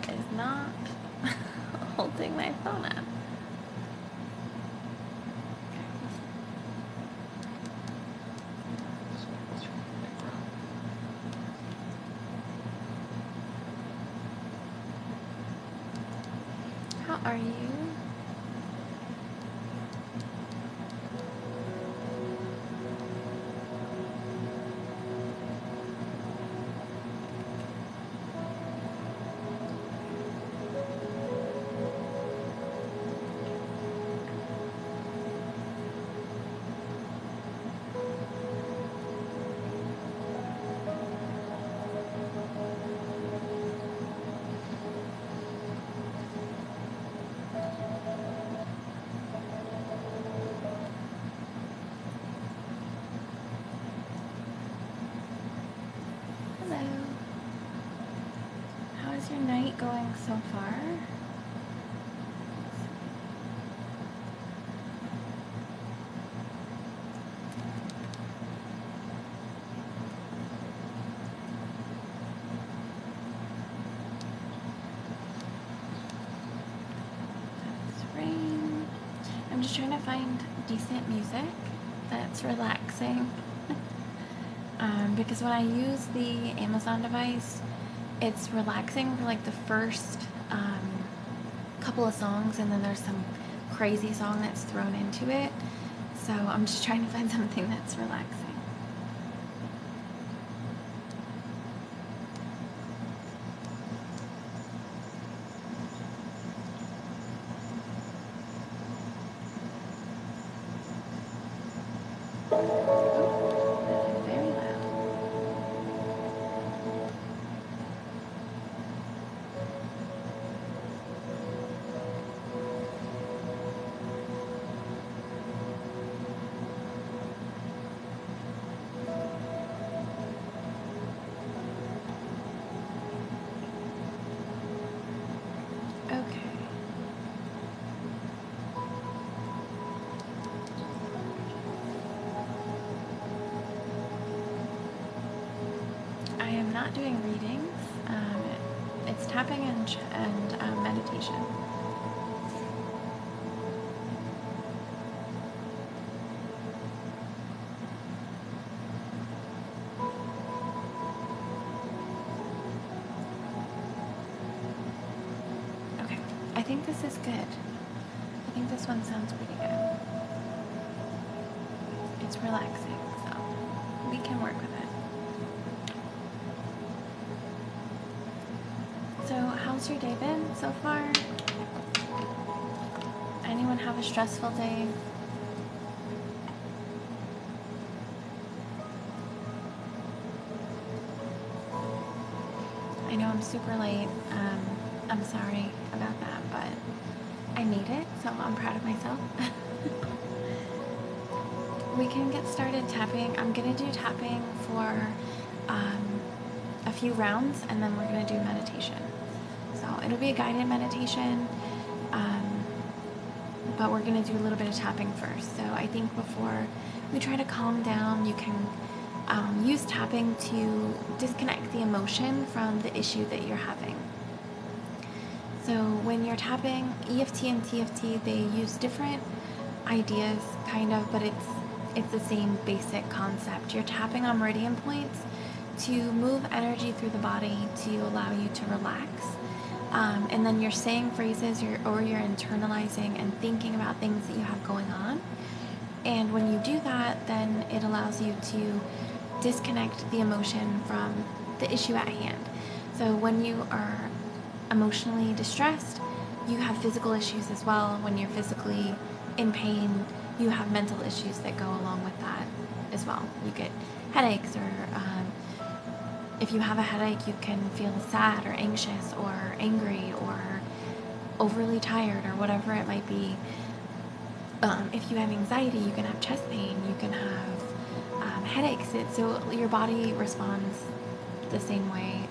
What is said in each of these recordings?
is not holding my phone up. How are you? Hello. How is your night going so far? That's rain. I'm just trying to find decent music that's relaxing. Because when I use the Amazon device, it's relaxing for like the first couple of songs, and then there's some crazy song that's thrown into it. So I'm just trying to find something that's relaxing. Oh, very loud. Okay. I am not doing readings. It's tapping and meditation. Okay, I think this is good. I think this one sounds pretty good. It's relaxing, so we can work with it. So, how's your day been so far? Anyone have a stressful day? I know I'm super late. I'm sorry about that, but I made it, so I'm proud of myself. We can get started tapping. I'm gonna do tapping for a few rounds, and then we're gonna do meditation. So it'll be a guided meditation, but we're gonna do a little bit of tapping first. So I think before we try to calm down, you can use tapping to disconnect the emotion from the issue that you're having. So when you're tapping, EFT and TFT, they use different ideas, kind of, but it's the same basic concept. You're tapping on meridian points to move energy through the body to allow you to relax. And then you're saying phrases or you're internalizing and thinking about things that you have going on. And when you do that, then it allows you to disconnect the emotion from the issue at hand. So when you are emotionally distressed, you have physical issues as well. When you're physically in pain, you have mental issues that go along with that as well. You get headaches, or if you have a headache, you can feel sad or anxious or angry or overly tired or whatever it might be. If you have anxiety, you can have chest pain, you can have headaches. So your body responds the same way,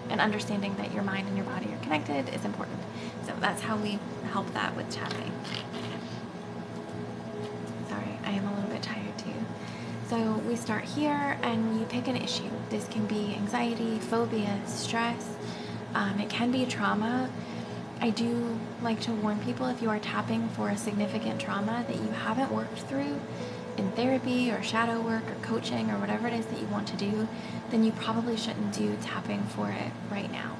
and understanding that your mind and your body are connected is important. So that's how we help that with tapping. Sorry, I am a little bit tired too. So we start here, and you pick an issue. This can be anxiety, phobia, stress, It can be trauma. I do like to warn people, if you are tapping for a significant trauma that you haven't worked through in therapy or shadow work or coaching or whatever it is that you want to do, then you probably shouldn't do tapping for it right now.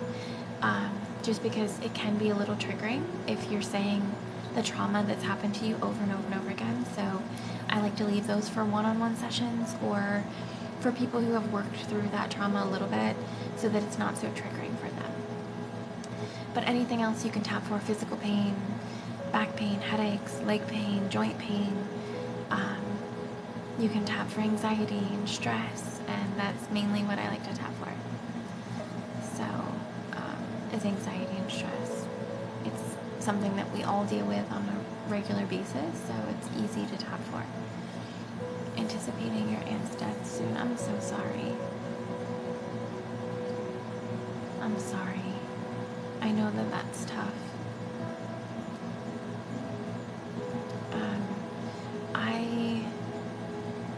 Just because it can be a little triggering if you're saying the trauma that's happened to you over and over and over again. So I like to leave those for one-on-one sessions or for people who have worked through that trauma a little bit so that it's not so triggering for them. But anything else you can tap for: physical pain, back pain, headaches, leg pain, joint pain. You can tap for anxiety and stress, and that's mainly what I like to tap for. So, is anxiety and stress. It's something that we all deal with on a regular basis, so it's easy to tap for. Anticipating your aunt's death soon. I'm so sorry. I'm sorry. I know that that's tough.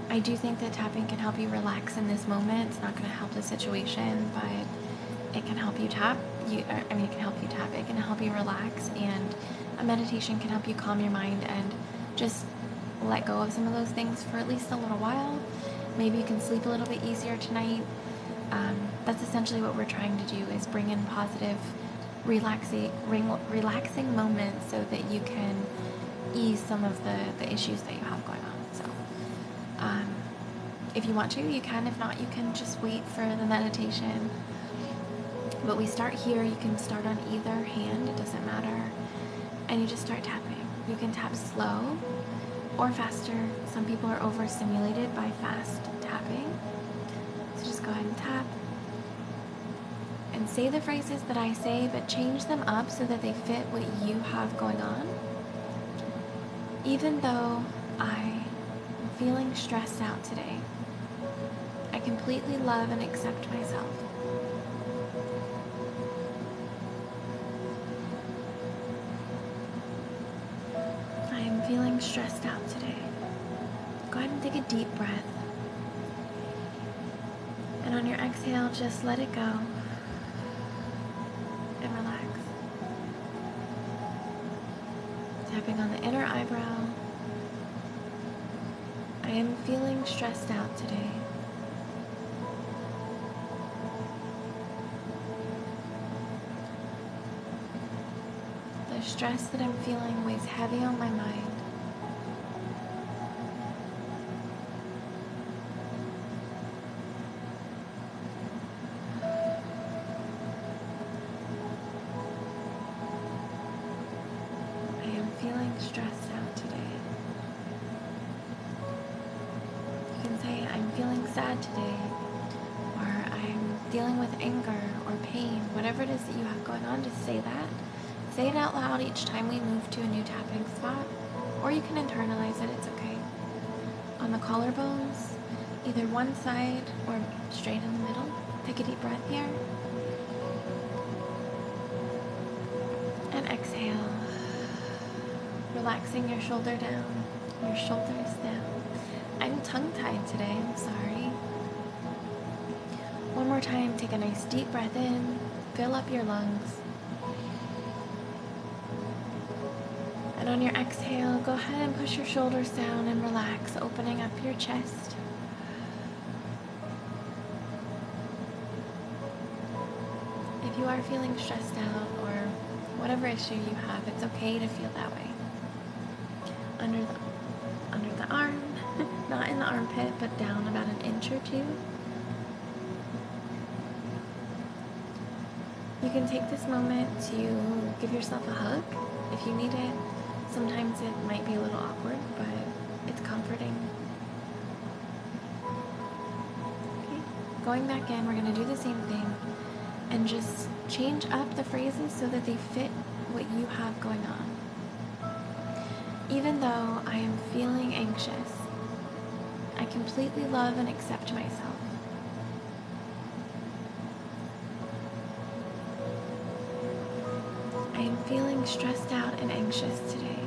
I do think that tapping can help you relax in this moment. It's not going to help the situation, but it can help you tap. It can help you tap. It can help you relax, and a meditation can help you calm your mind and just let go of some of those things for at least a little while. Maybe you can sleep a little bit easier tonight. That's essentially what we're trying to do, is bring in positive, relaxing moments so that you can ease some of the issues that you have going on. So if you want to, you can. If not, you can just wait for the meditation. But we start here. You can start on either hand, it doesn't matter, and you just start tapping. You can tap slow or faster. Some people are overstimulated by fast tapping, so just go ahead and tap and say the phrases that I say, but change them up so that they fit what you have going on. Even though I am feeling stressed out today, I completely love and accept myself. I am feeling stressed out today. Go ahead and take a deep breath. And on your exhale, just let it go and relax. Tapping on the inner eyebrow. I am feeling stressed out today. The stress that I'm feeling weighs heavy on my mind. I am feeling stressed out today. You can say, I'm feeling sad today, or I'm dealing with anger or pain, whatever it is that you have going on. Just say that. Say it out loud each time we move to a new tapping spot, or you can internalize it, it's okay. On the collarbones, either one side or straight in the middle. Take a deep breath here. And exhale. Relaxing your shoulder down, your shoulders down. I'm tongue-tied today, I'm sorry. One more time, take a nice deep breath in, fill up your lungs. And on your exhale, go ahead and push your shoulders down and relax, opening up your chest. If you are feeling stressed out or whatever issue you have, it's okay to feel that way. Under the arm, not in the armpit, but down about an inch or two. You can take this moment to give yourself a hug if you need it. Sometimes it might be a little awkward, but it's comforting. Okay. Going back in, we're going to do the same thing and just change up the phrases so that they fit what you have going on. Even though I am feeling anxious, I completely love and accept myself. I am feeling stressed out and anxious today.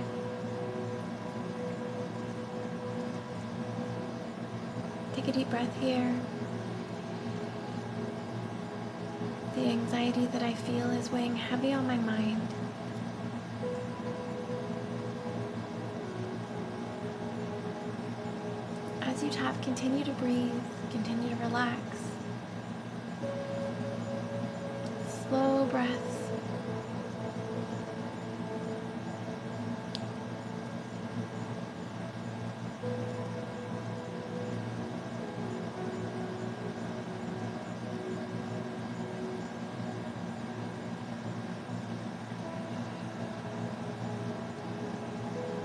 Take a deep breath here. The anxiety that I feel is weighing heavy on my mind. As you tap, continue to breathe, continue to relax. Slow breaths.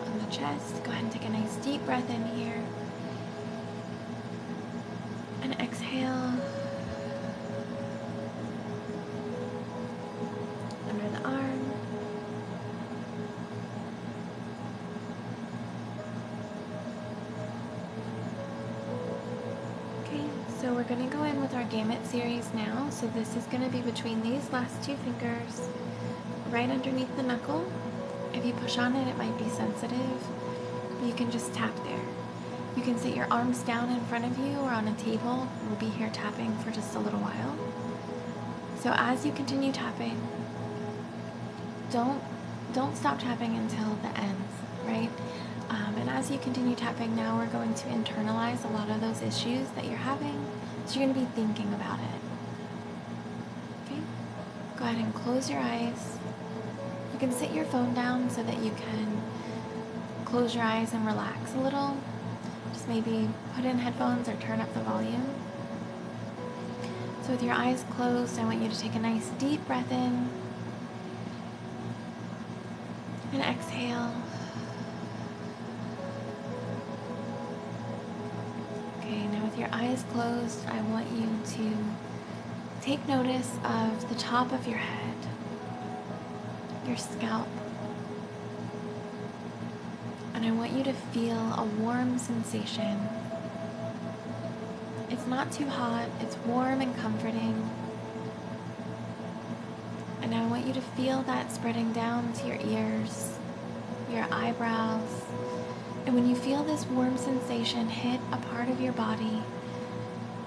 On the chest, go ahead and take a nice deep breath in here. And exhale. Under the arm. Okay, so we're going to go in with our gamut series now. So this is going to be between these last two fingers, right underneath the knuckle. If you push on it, it might be sensitive, but you can just tap there. You can sit your arms down in front of you or on a table. We'll be here tapping for just a little while. So as you continue tapping, don't stop tapping until the end, right? And as you continue tapping now, we're going to internalize a lot of those issues that you're having. So you're going to be thinking about it. Okay? Go ahead and close your eyes. You can sit your phone down so that you can close your eyes and relax a little. Just maybe put in headphones or turn up the volume. So with your eyes closed, I want you to take a nice deep breath in and exhale. Okay, now with your eyes closed, I want you to take notice of the top of your head, your scalp. And I want you to feel a warm sensation. It's not too hot, it's warm and comforting. And I want you to feel that spreading down to your ears, your eyebrows. And when you feel this warm sensation hit a part of your body,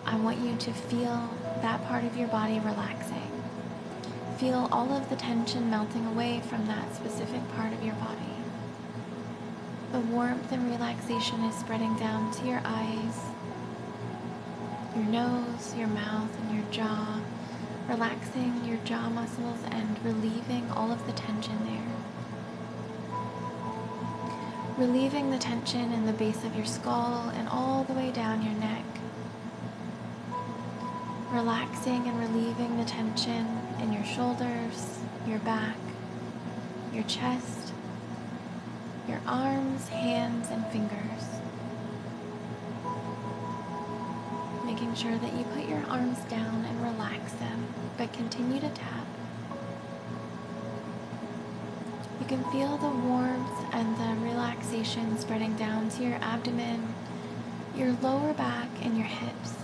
I want you to feel that part of your body relaxing. Feel all of the tension melting away from that specific part of your body. The warmth and relaxation is spreading down to your eyes, your nose, your mouth, and your jaw, relaxing your jaw muscles and relieving all of the tension there. Relieving the tension in the base of your skull and all the way down your neck. Relaxing and relieving the tension in your shoulders, your back, your chest, your arms, hands, and fingers. Making sure that you put your arms down and relax them, but continue to tap. You can feel the warmth and the relaxation spreading down to your abdomen, your lower back, and your hips.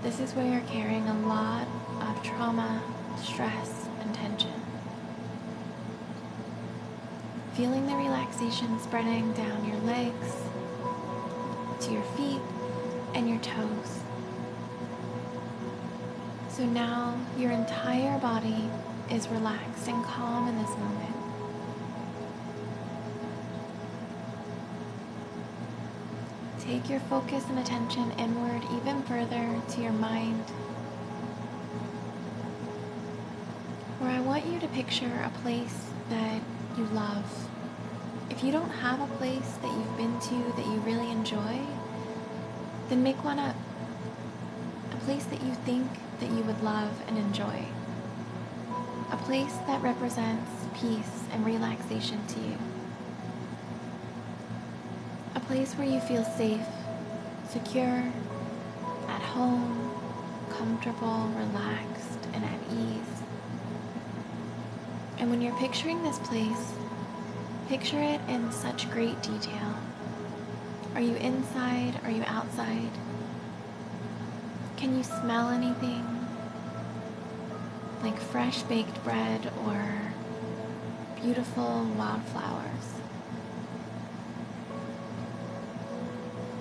This is where you're carrying a lot of trauma, stress, and tension. Feeling the relaxation spreading down your legs, to your feet, and your toes. So now your entire body is relaxed and calm in this moment. Take your focus and attention inward even further to your mind, where I want you to picture a place that you love. If you don't have a place that you've been to that you really enjoy, then make one up. A place that you think that you would love and enjoy. A place that represents peace and relaxation to you. A place where you feel safe, secure, at home, comfortable, relaxed, and at ease. And when you're picturing this place, picture it in such great detail. Are you inside? Are you outside? Can you smell anything? Like fresh baked bread or beautiful wildflowers?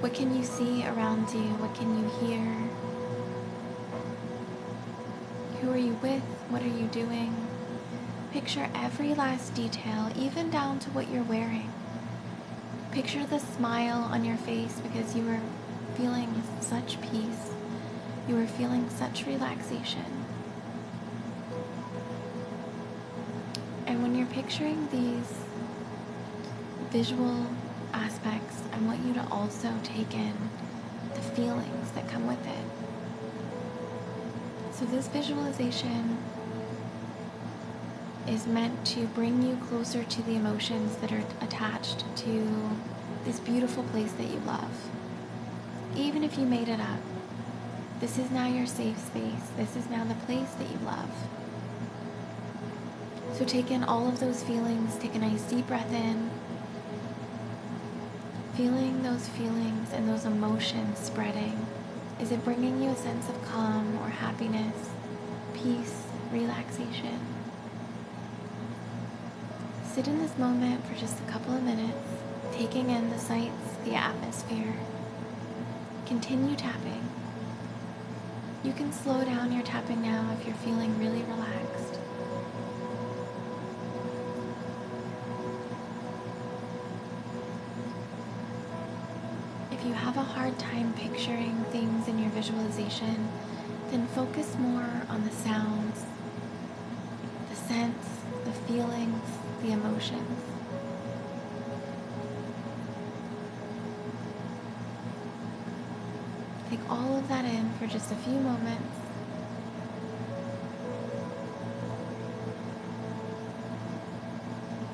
What can you see around you? What can you hear? Who are are you with? What are you doing? Picture every last detail, even down to what you're wearing. Picture the smile on your face because you were feeling such peace. You were feeling such relaxation. And when you're picturing these visual aspects, I want you to also take in the feelings that come with it. So this visualization is meant to bring you closer to the emotions that are attached to this beautiful place that you love. Even if you made it up, this is now your safe space. This is now the place that you love. So take in all of those feelings. Take a nice deep breath in. Feeling those feelings and those emotions spreading. Is it bringing you a sense of calm or happiness, peace, relaxation? Sit in this moment for just a couple of minutes, taking in the sights, the atmosphere. Continue tapping. You can slow down your tapping now if you're feeling really relaxed. If you have a hard time picturing things in your visualization, then focus more on the sounds, the scents, the feelings, the emotions. Take all of that in for just a few moments.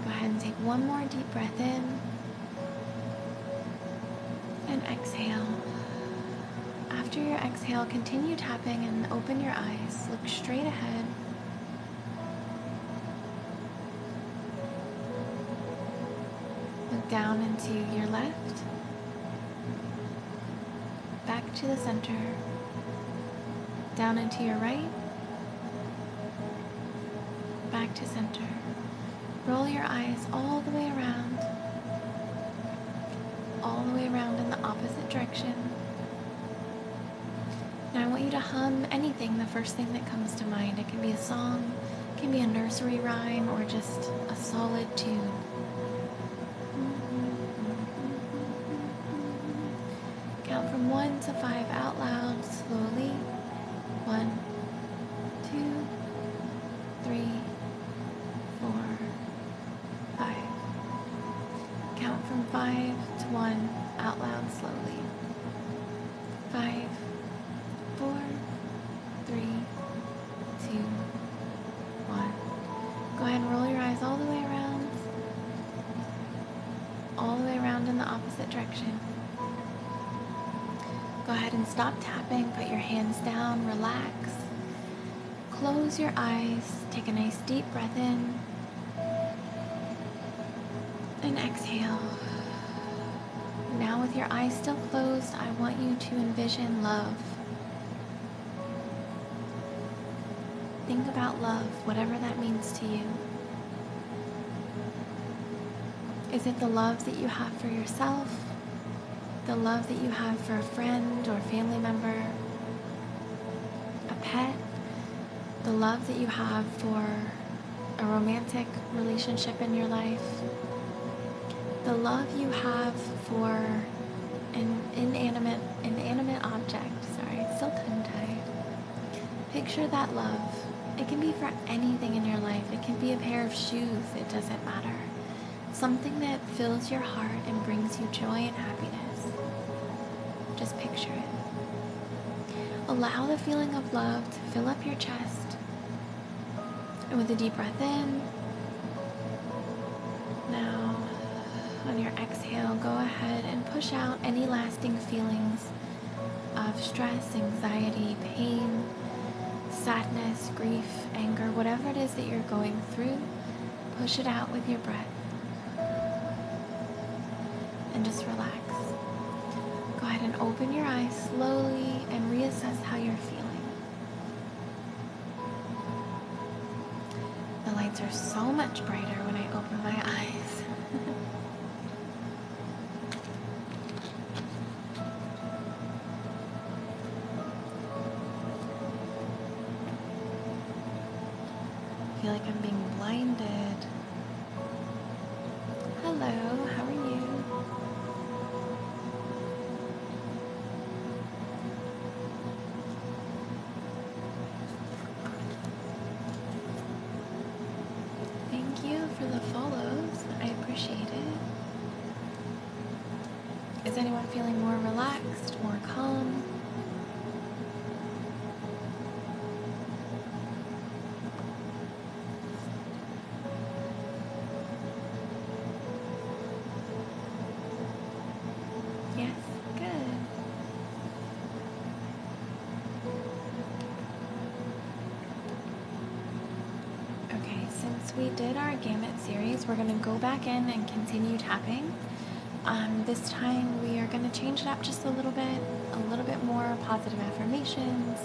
Go ahead and take one more deep breath in and exhale. After your exhale, continue tapping and open your eyes. Look straight ahead. Look down into your left. Back to the center, down into your right, back to center. Roll your eyes all the way around in the opposite direction. Now I want you to hum anything, the first thing that comes to mind. It can be a song, it can be a nursery rhyme, or just a solid tune. Count from 1 to 5 out loud, slowly. 1, 2, 3, 4, 5. Count from 5 to 1 out loud, slowly. 5, 4, 3, 2, 1. Go ahead and roll your eyes all the way around in the opposite direction. Go ahead and stop tapping, put your hands down, relax. Close your eyes, take a nice deep breath in, and exhale. Now with your eyes still closed, I want you to envision love. Think about love, whatever that means to you. Is it the love that you have for yourself? The love that you have for a friend or family member, a pet, the love that you have for a romantic relationship in your life, the love you have for an inanimate object. Sorry, still tongue-tied. Picture that love. It can be for anything in your life. It can be a pair of shoes. It doesn't matter. Something that fills your heart and brings you joy and happiness. Just picture it. Allow the feeling of love to fill up your chest. And with a deep breath in, now on your exhale, go ahead and push out any lasting feelings of stress, anxiety, pain, sadness, grief, anger, whatever it is that you're going through. Push it out with your breath. And just relax. Go ahead and open your eyes slowly and reassess how you're feeling. The lights are so much brighter when I open my eyes. feel like I'm being blinded. Hello, how are you? Thank you for the follows. I appreciate it. Is anyone feeling more relaxed, more calm? Yes, good. Okay, since we did our gamut series, we're going to go back in and continue tapping. This time we are going to change it up just a little bit more positive affirmations,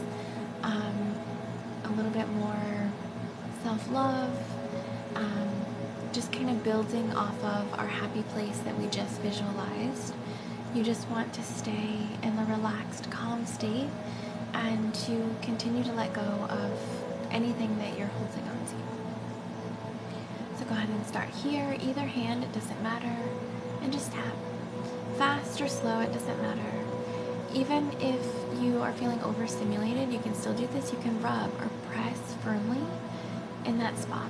a little bit more self-love, just kind of building off of our happy place that we just visualized. You just want to stay in the relaxed, calm state and to continue to let go of anything that you're holding on to. So go ahead and start here, either hand, it doesn't matter, and just tap. Fast or slow, it doesn't matter. Even if you are feeling overstimulated, you can still do this. You can rub or press firmly in that spot.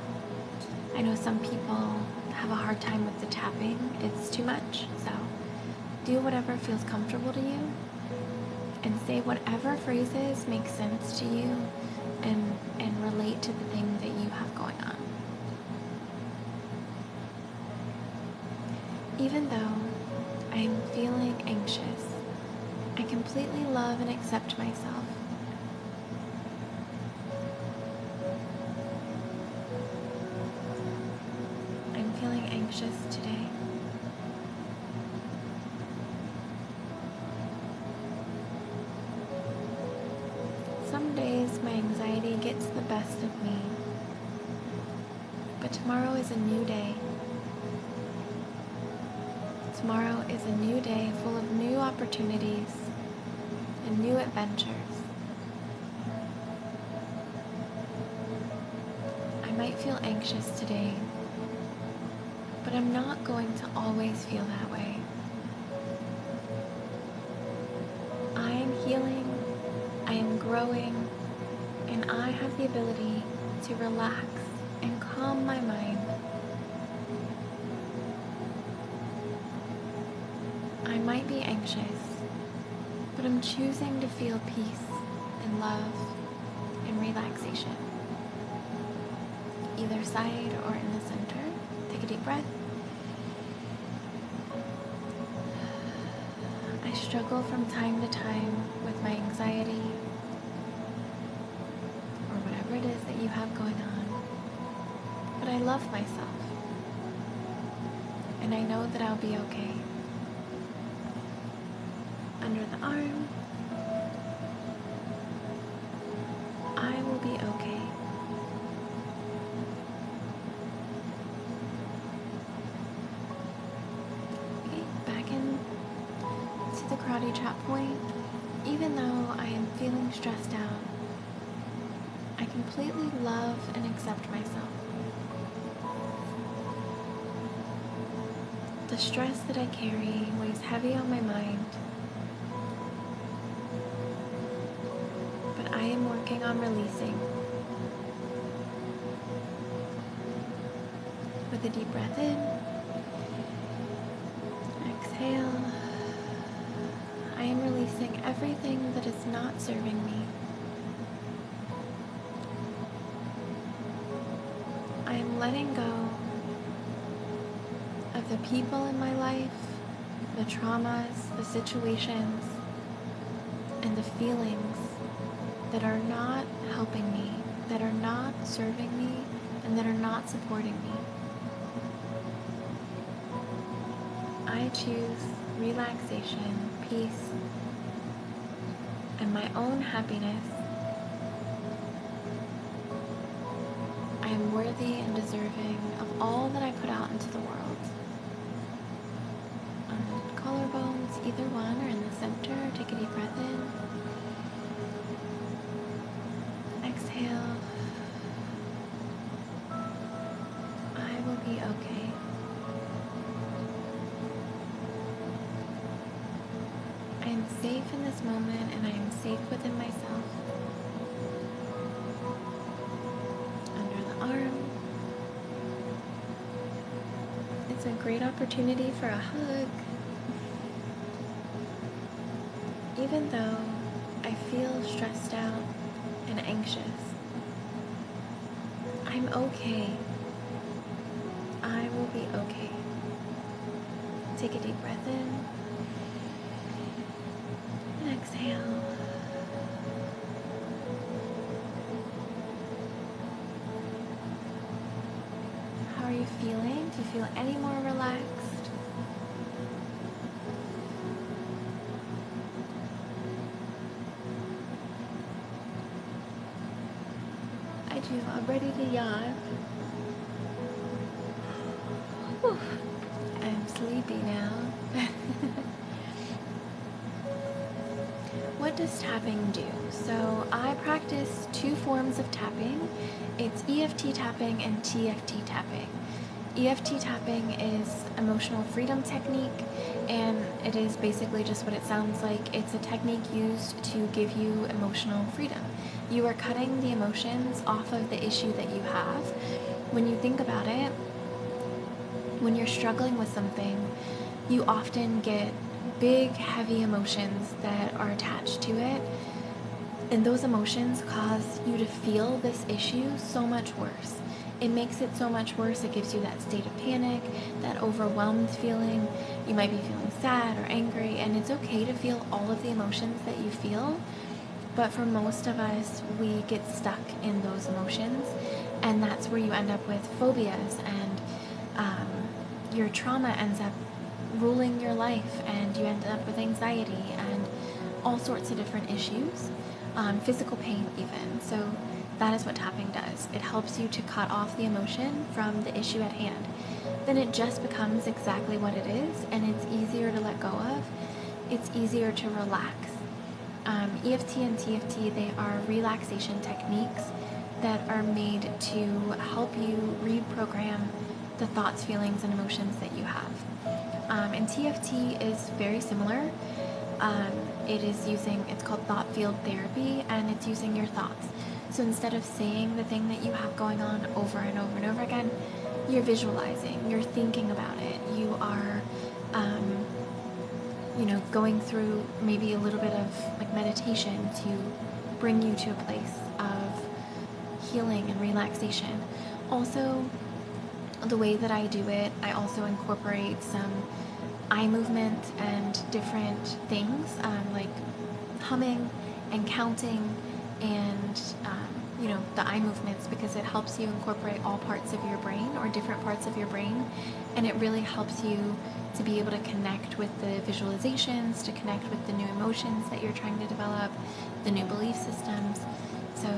I know some people have a hard time with the tapping. It's too much. So do whatever feels comfortable to you and say whatever phrases make sense to you and relate to the thing that you have going on. Even though I am feeling anxious, I completely love and accept myself. I'm feeling anxious today. Some days my anxiety gets the best of me, but tomorrow is a new day. Tomorrow is a new day full of new opportunities and new adventures. I might feel anxious today, but I'm not going to always feel that way. I am healing, I am growing, and I have the ability to relax and calm my mind. I might be anxious, but I'm choosing to feel peace and love and relaxation. Either side or in the center. Take a deep breath. I struggle from time to time with my anxiety or whatever it is that you have going on, but I love myself and I know that I'll be okay. Under the arm, I will be okay. Okay, back in to the karate chop point. Even though I am feeling stressed out, I completely love and accept myself. The stress that I carry weighs heavy on my mind, but I am working on releasing. With a deep breath in, exhale. I am releasing everything that is not serving me. I am letting go of the people in my life, the traumas, the situations, and the feelings that are not helping me, that are not serving me, and that are not supporting me. I choose relaxation, peace, and my own happiness. I am worthy and deserving of all that I put out into the world. Collarbones, either one, or in the center. Take a deep breath in. Exhale. safe in this moment and I am safe within myself. Under the arm. It's a great opportunity for a hug. Even though I feel stressed out and anxious, I'm okay. I will be okay. Take a deep breath in and exhale. How are you feeling? Do you feel any more relaxed? I do. I'm ready to yawn. Whew. I'm sleepy now. What does tapping do? So I practice two forms of tapping. It's EFT tapping and TFT tapping. EFT tapping is emotional freedom technique, and it is basically just what it sounds like. It's a technique used to give you emotional freedom. You are cutting the emotions off of the issue that you have. When you think about it, when you're struggling with something, you often get big, heavy emotions that are attached to it. And those emotions cause you to feel this issue so much worse. It makes it so much worse. It gives you that state of panic, that overwhelmed feeling. You might be feeling sad or angry, and it's okay to feel all of the emotions that you feel. But for most of us, we get stuck in those emotions, and that's where you end up with phobias, and your trauma ends up ruling your life, and you end up with anxiety and all sorts of different issues, physical pain even. So that is what tapping does. It helps you to cut off the emotion from the issue at hand. Then it just becomes exactly what it is, and it's easier to let go of. It's easier to relax. EFT and TFT, they are relaxation techniques that are made to help you reprogram the thoughts, feelings, and emotions that you have. And TFT is very similar. It's called thought field therapy, and it's using your thoughts. So instead of saying the thing that you have going on over and over and over again, you're visualizing, you're thinking about it, you are, going through maybe a little bit of like meditation to bring you to a place of healing and relaxation. Also, the way that I do it, I also incorporate some eye movement and different things, like humming and counting and the eye movements, because it helps you incorporate all parts of your brain or different parts of your brain, and it really helps you to be able to connect with the visualizations, to connect with the new emotions that you're trying to develop, the new belief systems. So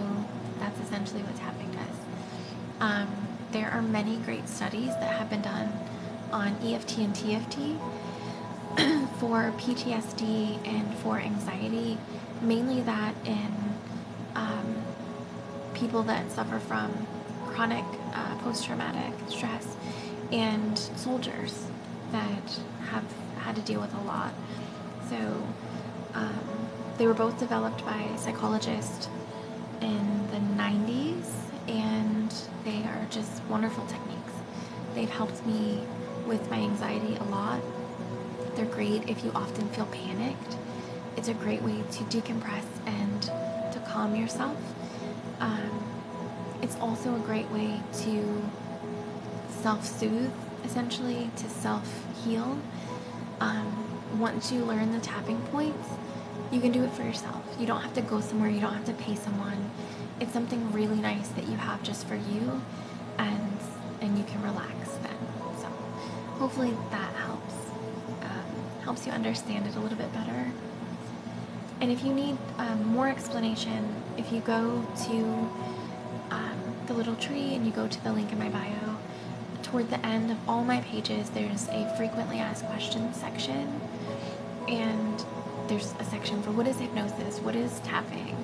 that's essentially what tapping does. There are many great studies that have been done on EFT and TFT for PTSD and for anxiety, mainly that in people that suffer from chronic post-traumatic stress, and soldiers that have had to deal with a lot. So they were both developed by psychologists in the 90s, and they are just wonderful techniques. They've helped me with my anxiety a lot. They're great if you often feel panicked. It's a great way to decompress and to calm yourself. It's also a great way to self-soothe, essentially, to self-heal. Once you learn the tapping points, you can do it for yourself. You don't have to go somewhere, you don't have to pay someone. It's something really nice that you have just for you, and you can relax then. So hopefully that helps you understand it a little bit better. And if you need more explanation, if you go to the little tree and you go to the link in my bio, toward the end of all my pages, there's a frequently asked questions section, and there's a section for what is hypnosis, what is tapping,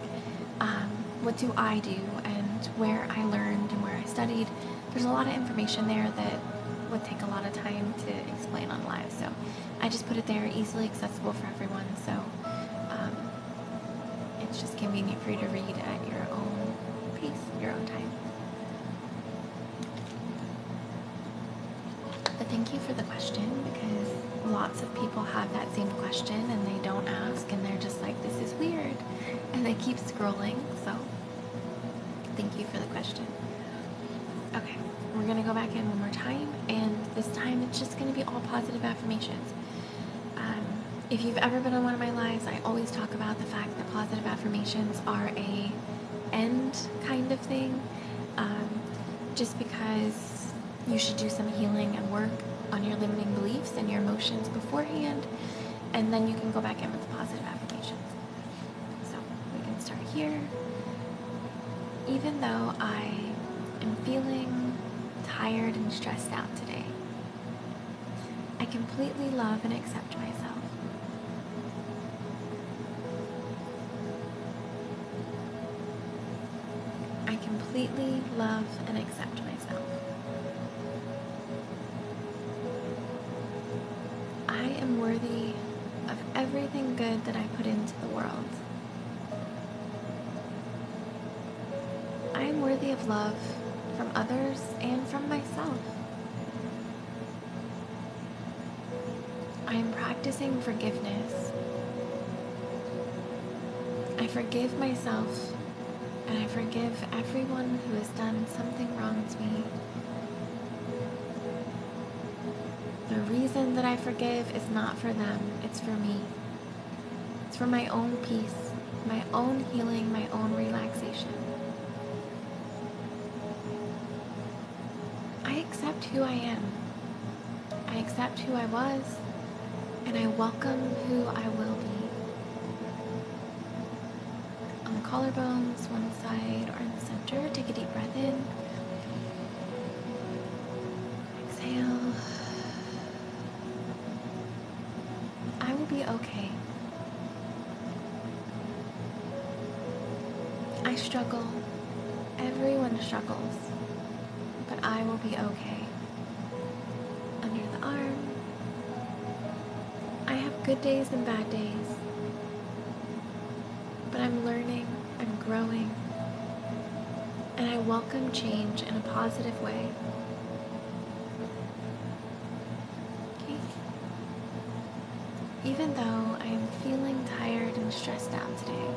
what do I do, and where I learned and where I studied. There's a lot of information there that would take a lot of time to explain on live, so I just put it there, easily accessible for everyone. So it's just convenient for you to read at your own pace, your own time. But thank you for the question, because lots of people have that same question and they don't ask, and they're just like, this is weird, and they keep scrolling. So thank you for the question. Okay, we're going to go back in one more time, and this time it's just going to be all positive affirmations. If you've ever been on one of my lives, I always talk about the fact that positive affirmations are a end kind of thing, just because you should do some healing and work on your limiting beliefs and your emotions beforehand, and then you can go back in with the positive affirmations. So we can start here. Even though I am feeling tired and stressed out today, I completely love and accept myself. I completely love and accept myself. I am worthy of everything good that I put into the world. I am worthy of love from others and from myself. I am practicing forgiveness. I forgive myself, and I forgive everyone who has done something wrong to me. The reason that I forgive is not for them, it's for me. It's for my own peace, my own healing, my own relaxation. I accept who I am. I accept who I was, and I welcome who I will be. On the collarbones, one side or in the center, take a deep breath in. Exhale. I will be okay. I struggle. Everyone struggles. But I will be okay. Under the arm. I have good days and bad days. But I'm learning, I'm growing, and I welcome change in a positive way. Okay. Even though I am feeling tired and stressed out today,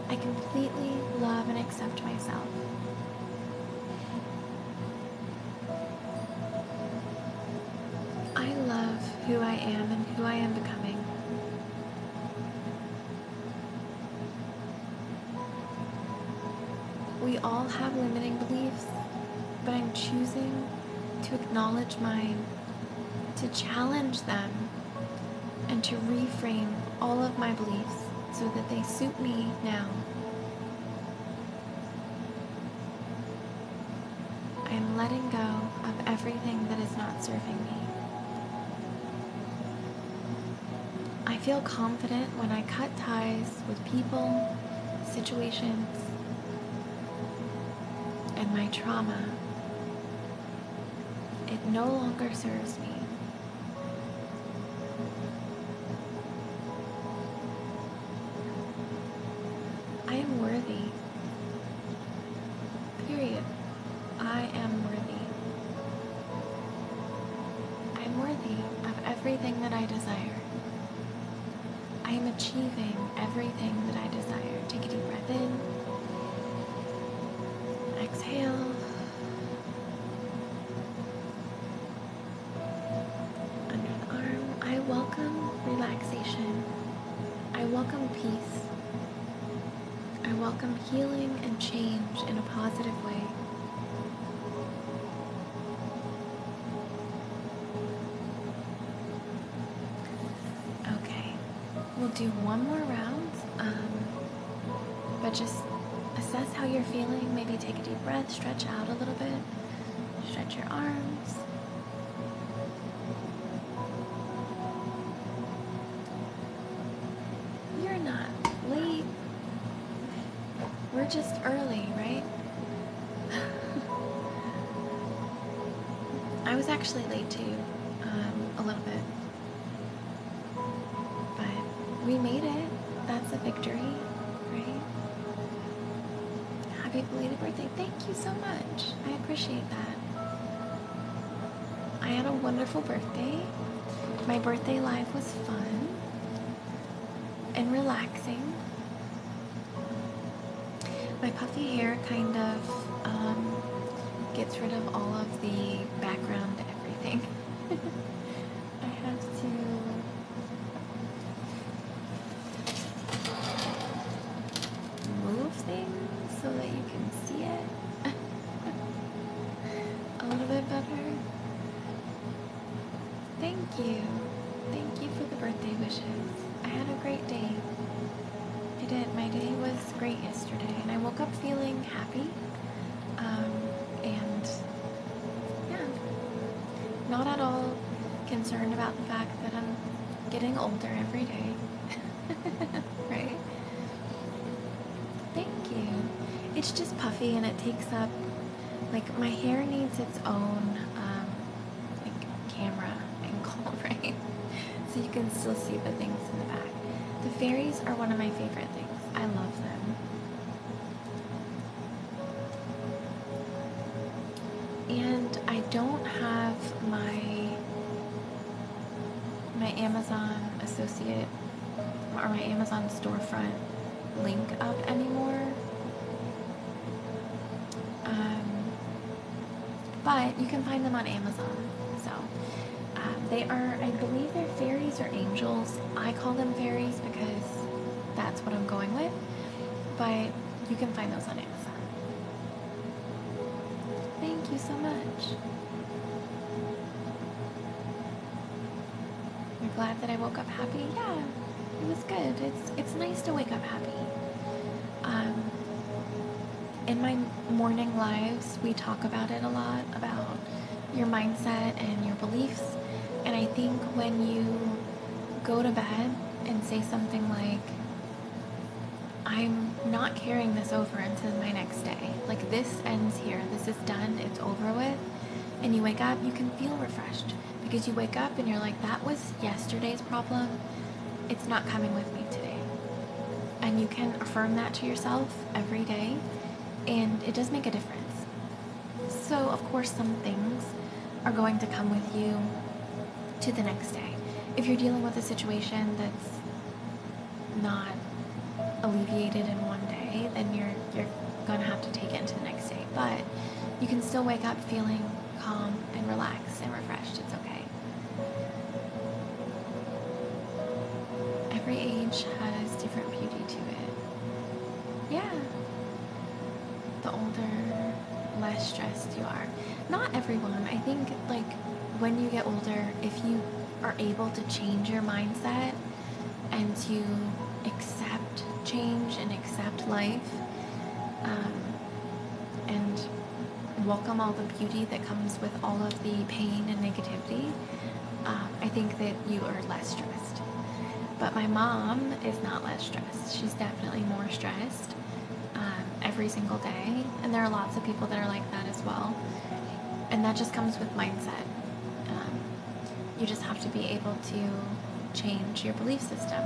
I completely love and accept myself. I love who I am and who I am becoming. We all have limiting beliefs, but I'm choosing to acknowledge mine, to challenge them, and to reframe all of my beliefs so that they suit me now. I am letting go of everything that is not serving me. I feel confident when I cut ties with people, situations, and my trauma. It no longer serves me. I am worthy. Period. I am worthy. I am worthy of everything that I desire. I am achieving everything that I desire. Take a deep breath in. Exhale. Under the arm. I welcome relaxation. I welcome peace. I welcome healing and change in a positive way. Okay, we'll do one more round, but just assess how you're feeling. Maybe take a deep breath, stretch out a little bit, stretch your arms. You're not late. We're just early, right? I was actually late too, a little bit. But we made it. That's a victory, right? Happy belated birthday. Thank you so much. I appreciate that. I had a wonderful birthday. My birthday live was fun and relaxing. My puffy hair kind of gets rid of all of the background everything. I have to move things so that you can see it a little bit better. Thank you. Thank you for the birthday wishes. I had a great day. I did. My day was great yesterday, and I woke up feeling happy. And yeah, not at all concerned about the fact that I'm getting older every day. Right? Thank you. It's just puffy, and it takes up, like, my hair needs its own like camera angle, right? So you can still see the things in the back. The fairies are one of my favorite things. I love them. And I don't have my Amazon associate or my Amazon storefront link up anymore. But you can find them on Amazon. So they are, I believe they're fairies or angels. I call them fairies because that's what I'm going with. But you can find those on Amazon. Thank you so much. You're glad that I woke up happy? Yeah, it was good. It's nice to wake up happy. In my morning lives, we talk about it a lot, about your mindset and your beliefs. And I think when you go to bed and say something like, I'm not carrying this over into my next day. Like, this ends here. This is done. It's over with. And you wake up, you can feel refreshed. Because you wake up and you're like, that was yesterday's problem. It's not coming with me today. And you can affirm that to yourself every day. And it does make a difference. So, of course, some things are going to come with you to the next day. If you're dealing with a situation that's not alleviated in one day, then you're gonna have to take it into the next day. But you can still wake up feeling calm and relaxed and refreshed. It's okay. Every age has different beauty to it. Yeah. The older, less stressed you are. Not everyone. I think, like, when you get older, if you are able to change your mindset and to accept change and accept life, and welcome all the beauty that comes with all of the pain and negativity, I think that you are less stressed. But my mom is not less stressed. She's definitely more stressed every single day. And there are lots of people that are like that as well. And that just comes with mindset. You just have to be able to change your belief system.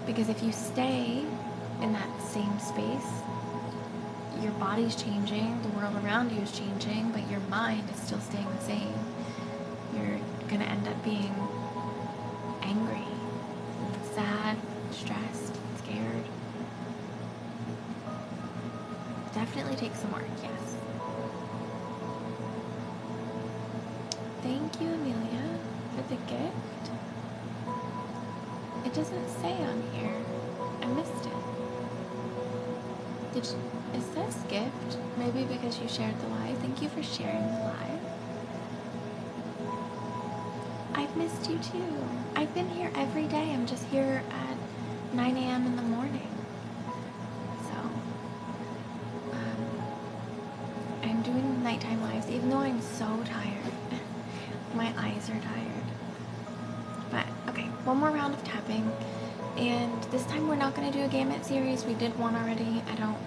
Because if you stay in that same space, your body's changing, the world around you is changing, but your mind is still staying the same. You're going to end up being angry, sad, stressed, scared. Definitely take some work, yes. Thank you, Amelia, for the gift. It doesn't say on here. I missed it. Is this gift? Maybe because you shared the live. Thank you for sharing the live. I've missed you too. I've been here every day. I'm just here at 9 a.m. in the morning. So, I'm doing nighttime lives even though I'm so tired. My eyes are tired. But, okay, one more round of tapping. And this time we're not going to do a gamut series. We did one already. I don't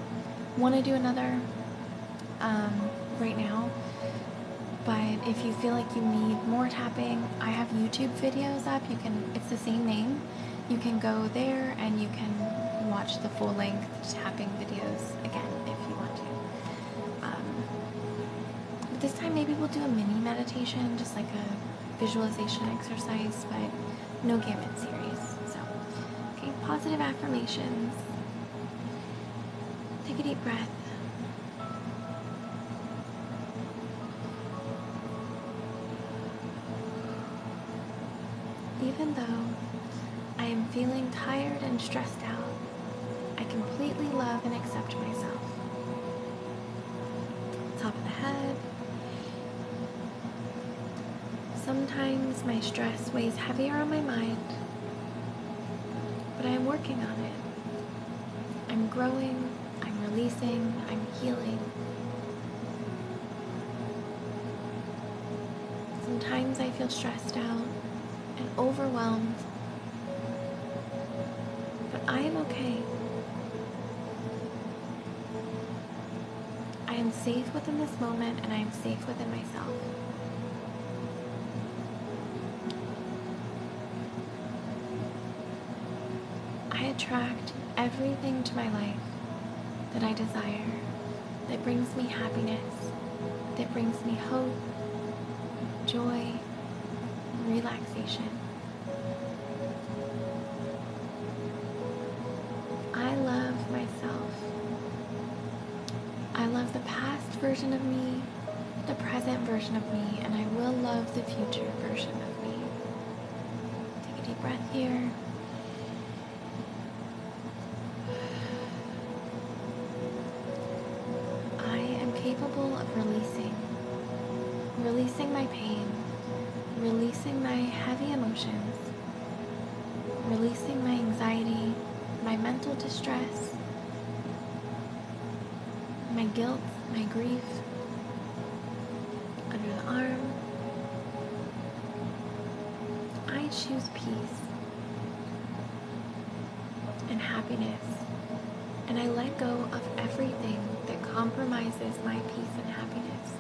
want to do another right now. But if you feel like you need more tapping, I have YouTube videos up. It's the same name. You can go there and you can watch watch the full-length tapping videos again if you want to. But this time maybe we'll do a mini meditation, just like a visualization exercise, but no gamut series. So, okay, positive affirmations. Take a deep breath. Even though I am feeling tired and stressed out, I completely love and accept myself. Top of the head. Sometimes my stress weighs heavier on my mind, but I am working on it. I'm growing, I'm releasing, I'm healing. Sometimes I feel stressed out and overwhelmed, but I am okay. I am safe within this moment, and I am safe within myself. I attract everything to my life that I desire, that brings me happiness, that brings me hope, joy, relaxation. I love myself. I love the past version of me, the present version of me, and I will love the future version of me. Take a deep breath here. I am capable of releasing my pain, releasing my heavy emotions, releasing my anxiety, my mental distress, my guilt, my grief, under the arm. I choose peace and happiness, and I let go of everything that compromises my peace and happiness.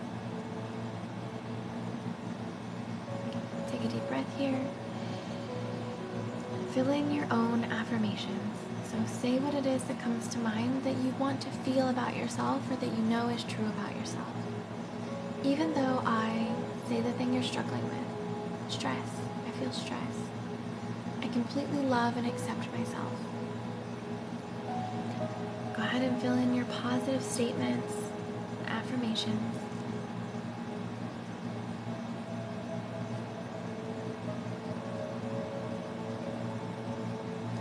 Take a deep breath here. Fill in your own affirmations. So say what it is that comes to mind that you want to feel about yourself or that you know is true about yourself. Even though I say the thing you're struggling with, stress, I feel stress. I completely love and accept myself. Go ahead and fill in your positive statements, affirmations.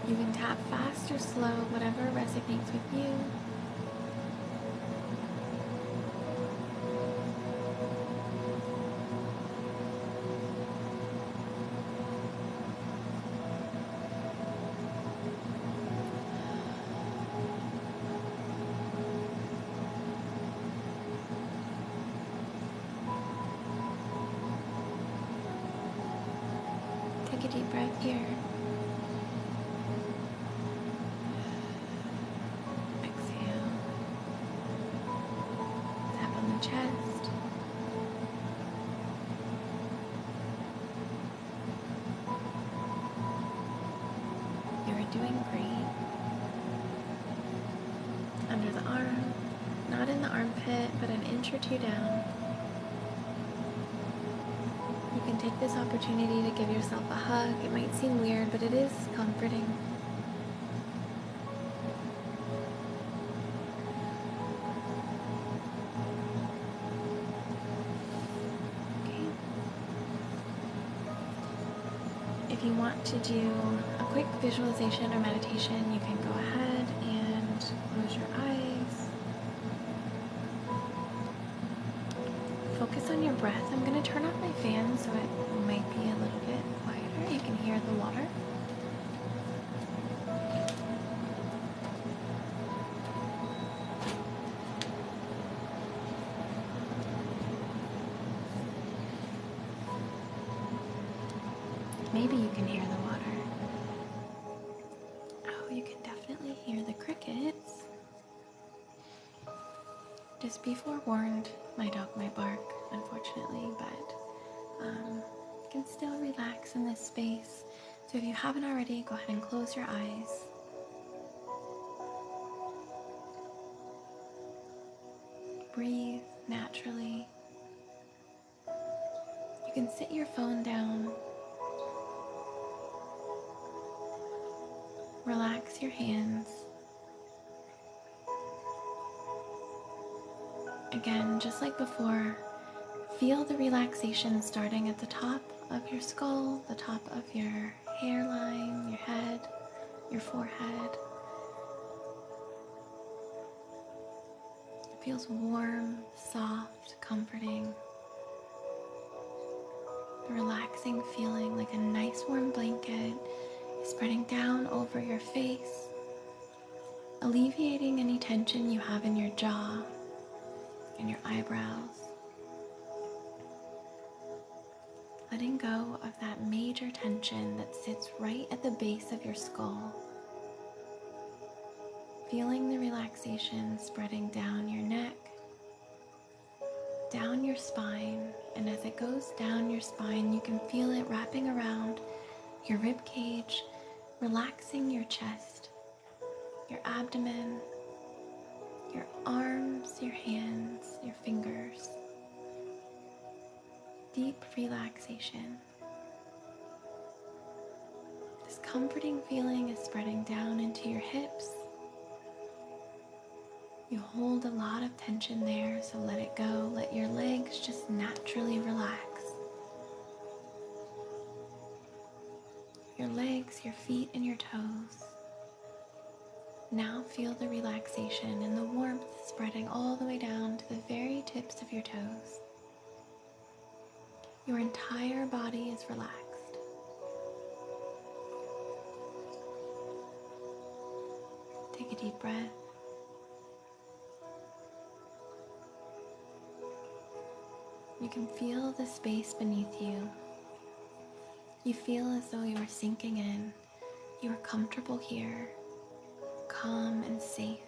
You can tap fast or slow, whatever resonates with you. Take a deep breath here. Exhale. Tap on the chest. You are doing great. Under the arm, not in the armpit, but an inch or two down. You can take this opportunity to give yourself a hug. It might seem weird, but it is comforting. Okay. If you want to do a quick visualization or meditation, you can go ahead and close your eyes. Focus on your breath. I'm going to turn off my fan so it might be a little bit quieter. You can hear the water. Maybe you can hear the water. Oh, you can definitely hear the crickets. Just be forewarned, my dog might bark, unfortunately, but you can still relax in this space. So if you haven't already, go ahead and close your eyes. breathe naturally. You can sit your phone down, relax your hands. Again, just like before, feel the relaxation starting at the top of your skull, the top of your hairline, your head, your forehead. It feels warm, soft, comforting. The relaxing feeling like a nice warm blanket is spreading down over your face, alleviating any tension you have in your jaw and your eyebrows. Letting go of that major tension that sits right at the base of your skull. Feeling the relaxation spreading down your neck, down your spine, and as it goes down your spine, you can feel it wrapping around your rib cage, relaxing your chest, your abdomen, your arms, your hands, your fingers. Deep relaxation. This comforting feeling is spreading down into your hips. You hold a lot of tension there, so let it go. Let your legs just naturally relax. Your legs, your feet, and your toes. Now feel the relaxation and the warmth spreading all the way down to the very tips of your toes. Your entire body is relaxed. Take a deep breath. You can feel the space beneath you. You feel as though you are sinking in. You are comfortable here, calm and safe.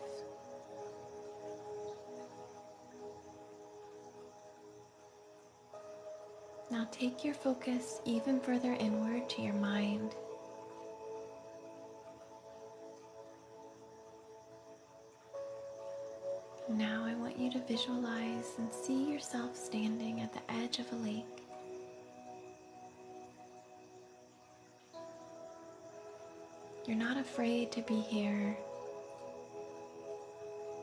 Now take your focus even further inward to your mind. Now I want you to visualize and see yourself standing at the edge of a lake. You're not afraid to be here.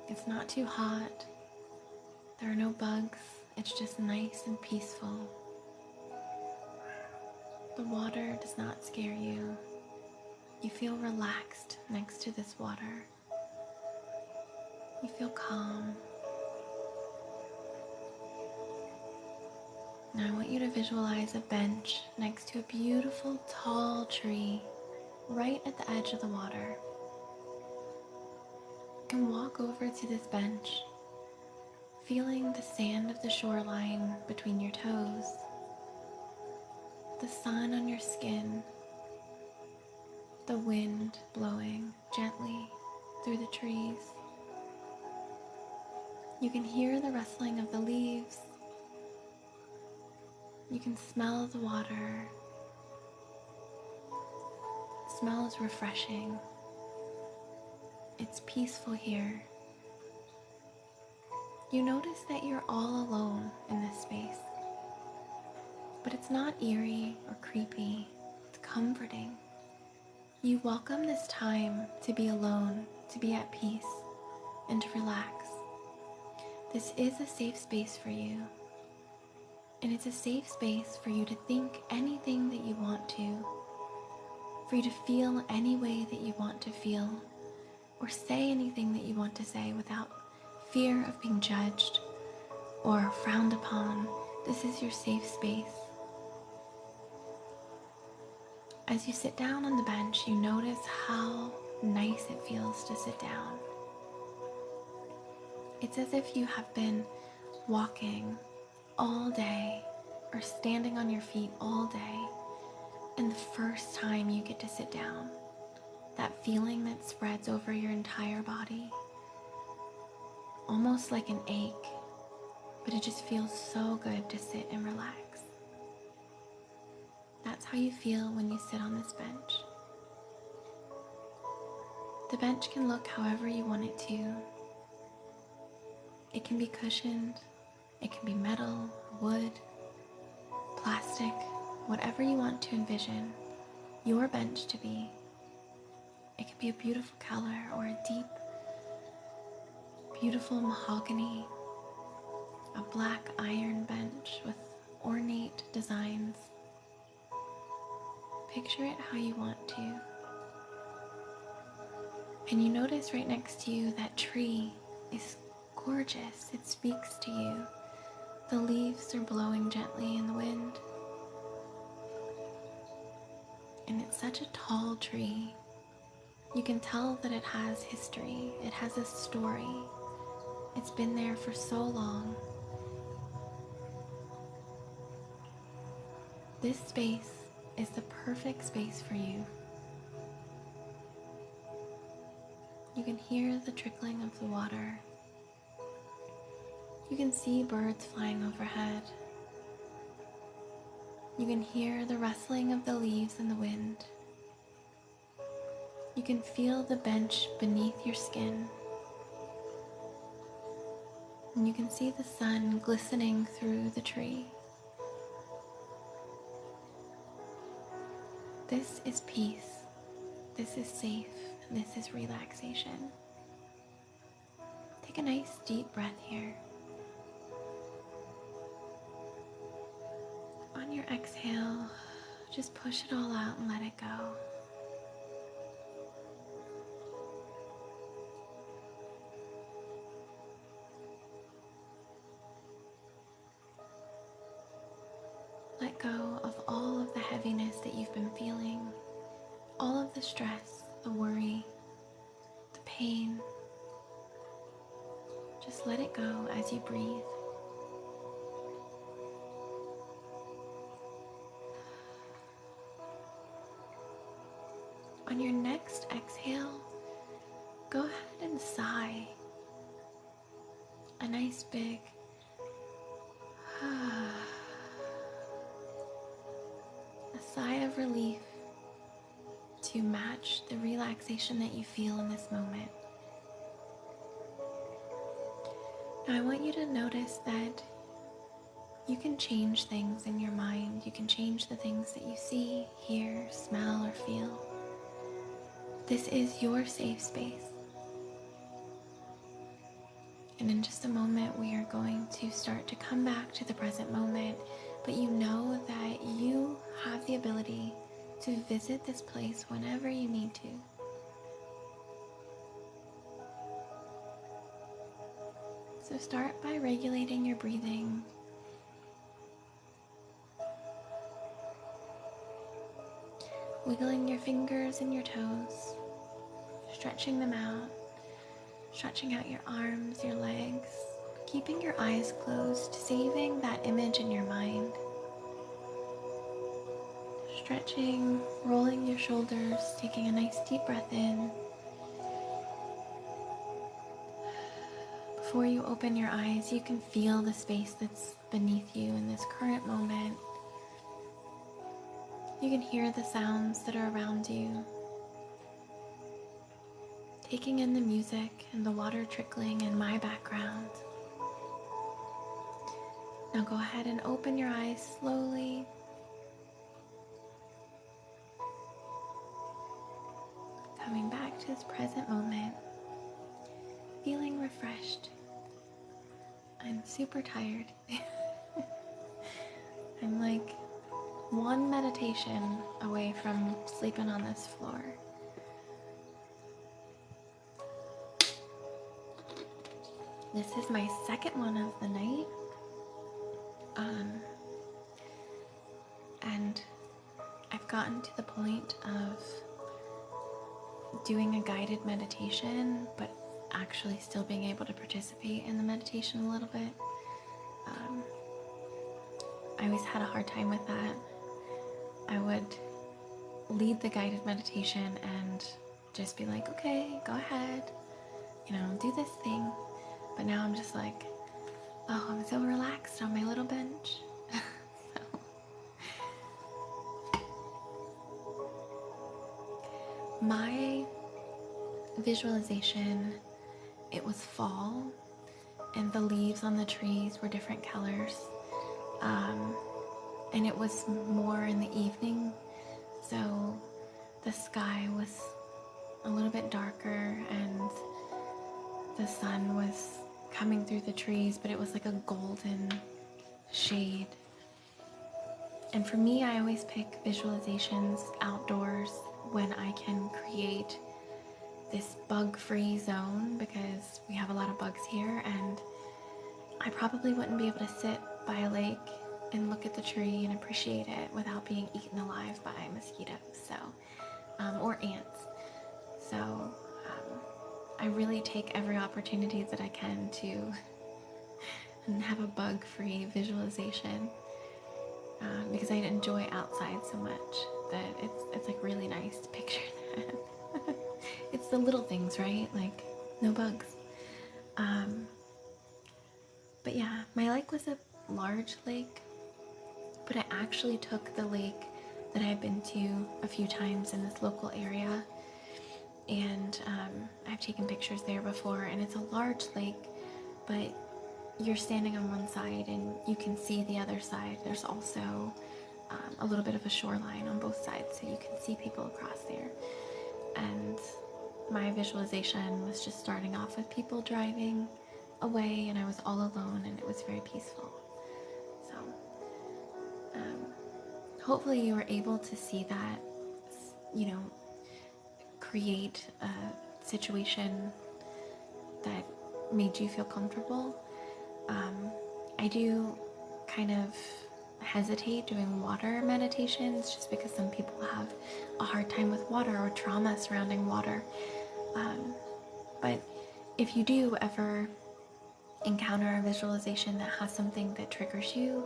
It's not too hot. There are no bugs. It's just nice and peaceful. The water does not scare you. You feel relaxed next to this water. You feel calm. Now I want you to visualize a bench next to a beautiful tall tree right at the edge of the water. You can walk over to this bench, feeling the sand of the shoreline between your toes, the sun on your skin, the wind blowing gently through the trees. You can hear the rustling of the leaves. You can smell the water. It smells refreshing. It's peaceful here. You notice that you're all alone in this space. But it's not eerie or creepy. It's comforting. You welcome this time to be alone, to be at peace, and to relax. This is a safe space for you. And it's a safe space for you to think anything that you want to, for you to feel any way that you want to feel, or say anything that you want to say without fear of being judged or frowned upon. This is your safe space. As you sit down on the bench, you notice how nice it feels to sit down. It's as if you have been walking all day or standing on your feet all day, and the first time you get to sit down, that feeling that spreads over your entire body, almost like an ache, but it just feels so good to sit and relax. That's how you feel when you sit on this bench. The bench can look however you want it to. It can be cushioned, it can be metal, wood, plastic, whatever you want to envision your bench to be. It can be a beautiful color or a deep, beautiful mahogany, a black iron bench with ornate designs. Picture it how you want to. And you notice right next to you that tree is gorgeous. It speaks to you. The leaves are blowing gently in the wind. And it's such a tall tree. You can tell that it has history. It has a story. It's been there for so long. This space is the perfect space for you. You can hear the trickling of the water. You can see birds flying overhead. You can hear the rustling of the leaves in the wind. You can feel the bench beneath your skin. And you can see the sun glistening through the tree. This is peace. This is safe. This is relaxation. Take a nice deep breath here. On your exhale, just push it all out and let it go. Let go of all of the heaviness that you've been feeling, all of the stress, the worry, the pain. Just let it go as you breathe. On your next exhale, go ahead and sigh. A nice big a sigh of relief to match the relaxation that you feel in this moment. Now I want you to notice that you can change things in your mind. You can change the things that you see, hear, smell, or feel. This is your safe space. And in just a moment, we are going to start to come back to the present moment, but you know that you have the ability to visit this place whenever you need to. So start by regulating your breathing. Wiggling your fingers and your toes, stretching them out, stretching out your arms, your legs, keeping your eyes closed, saving that image in your mind. Stretching, rolling your shoulders, taking a nice deep breath in. Before you open your eyes, you can feel the space that's beneath you in this current moment. You can hear the sounds that are around you. Taking in the music and the water trickling in my background. Now go ahead and open your eyes slowly. Coming back to this present moment. Feeling refreshed. I'm super tired. I'm like one meditation away from sleeping on this floor. This is my second one of the night. And I've gotten to the point of doing a guided meditation, but actually still being able to participate in the meditation a little bit. I always had a hard time with that. I would lead the guided meditation and just be like, okay, go ahead, do this thing. But now I'm just like, oh, I'm so relaxed on my little bench. My visualization, it was fall, and the leaves on the trees were different colors. And it was more in the evening, so the sky was a little bit darker and the sun was coming through the trees, but it was like a golden shade. And for me, I always pick visualizations outdoors when I can create this bug-free zone, because we have a lot of bugs here, and I probably wouldn't be able to sit by a lake and look at the tree and appreciate it without being eaten alive by mosquitoes, or ants. So I really take every opportunity that I can to have a bug-free visualization, because I enjoy outside so much that it's like really nice to picture that. It's the little things, right? Like no bugs. But yeah, my lake was a large lake, but I actually took the lake that I've been to a few times in this local area, and I've taken pictures there before, and it's a large lake, but you're standing on one side and you can see the other side. There's also a little bit of a shoreline on both sides, so you can see people across there. And my visualization was just starting off with people driving away, and I was all alone, and it was very peaceful. So hopefully you were able to see that, create a situation that made you feel comfortable. I do kind of hesitate doing water meditations just because some people have a hard time with water or trauma surrounding water. But if you do ever encounter a visualization that has something that triggers you,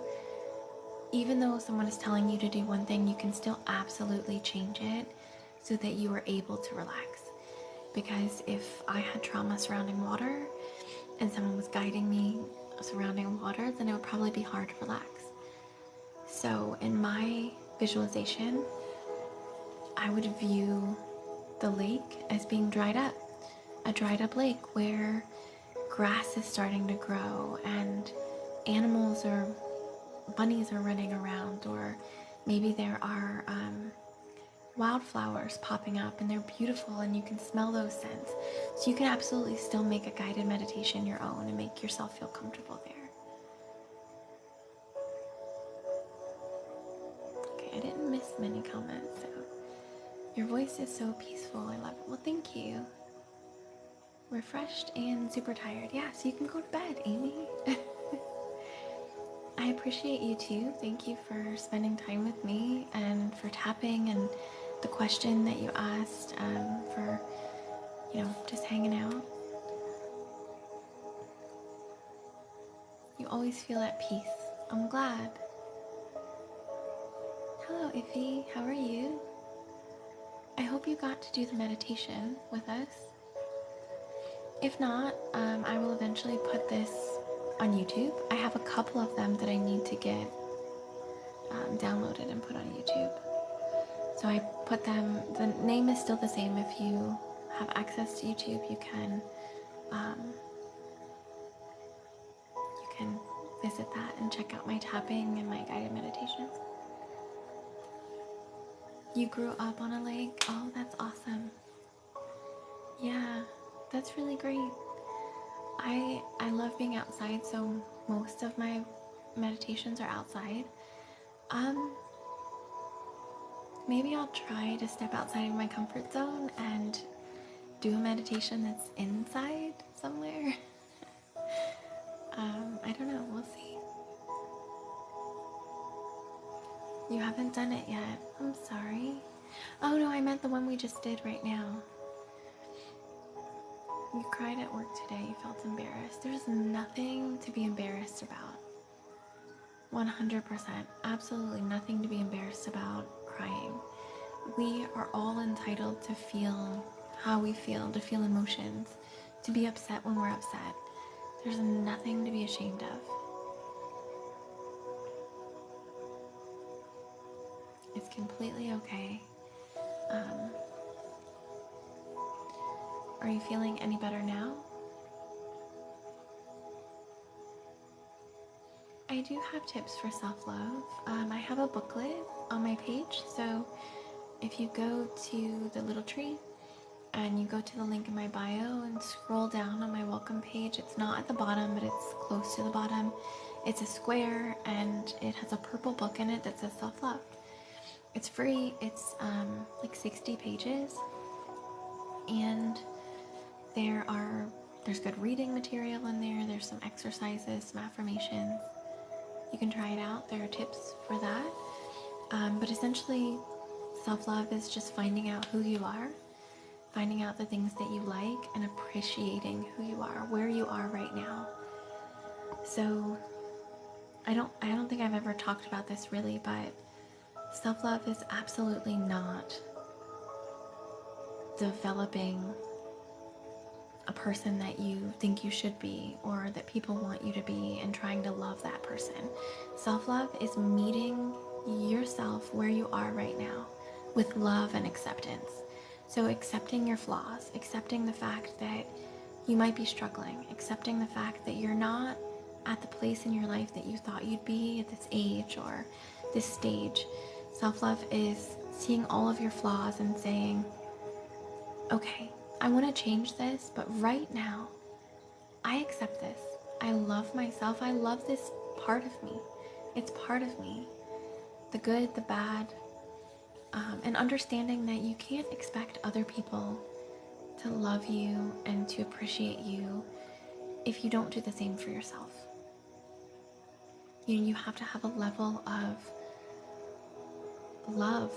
even though someone is telling you to do one thing, you can still absolutely change it so that you are able to relax. Because if I had trauma surrounding water and someone was guiding me surrounding water, then it would probably be hard to relax. So in my visualization, I would view the lake as being dried up, a dried up lake where grass is starting to grow and animals or bunnies are running around, or maybe there are wildflowers popping up and they're beautiful and you can smell those scents. So you can absolutely still make a guided meditation your own and make yourself feel comfortable there. Okay, I didn't miss many comments, so your voice is so peaceful. I love it. Well, thank you. Refreshed and super tired. Yeah, so you can go to bed, Amy. I appreciate you too. Thank you for spending time with me and for tapping, and the question that you asked, for, just hanging out. You always feel at peace. I'm glad. Hello, Iffy. How are you? I hope you got to do the meditation with us. If not, I will eventually put this on YouTube. I have a couple of them that I need to get downloaded and put on YouTube. So I put them, the name is still the same. If you have access to YouTube, you can visit that and check out my tapping and my guided meditations. You grew up on a lake? Oh, that's awesome. Yeah, that's really great. I love being outside, so most of my meditations are outside. Maybe I'll try to step outside of my comfort zone and do a meditation that's inside somewhere. I don't know, we'll see. You haven't done it yet. I'm sorry. Oh no, I meant the one we just did right now. You cried at work today, you felt embarrassed. There's nothing to be embarrassed about. 100%. Absolutely nothing to be embarrassed about crying. We are all entitled to feel how we feel, to feel emotions, to be upset when we're upset. There's nothing to be ashamed of. It's completely okay. Are you feeling any better now? I do have tips for self-love. I have a booklet on my page, so if you go to the little tree and you go to the link in my bio and scroll down on my welcome page, it's not at the bottom, but it's close to the bottom. It's a square and it has a purple book in it that says self-love. It's free. It's like 60 pages, and there's good reading material in there. There's some exercises, some affirmations. You can try it out. There are tips for that. But essentially, self-love is just finding out who you are, finding out the things that you like, and appreciating who you are, where you are right now. So I don't think I've ever talked about this really, but self-love is absolutely not developing a person that you think you should be or that people want you to be and trying to love that person. Self-love is meeting yourself where you are right now with love and acceptance. So accepting your flaws, accepting the fact that you might be struggling, accepting the fact that you're not at the place in your life that you thought you'd be at this age or this stage. Self-love is seeing all of your flaws and saying, okay, I want to change this, but right now, I accept this. I love myself. I love this part of me. It's part of me. The good, the bad, and understanding that you can't expect other people to love you and to appreciate you if you don't do the same for yourself. You have to have a level of love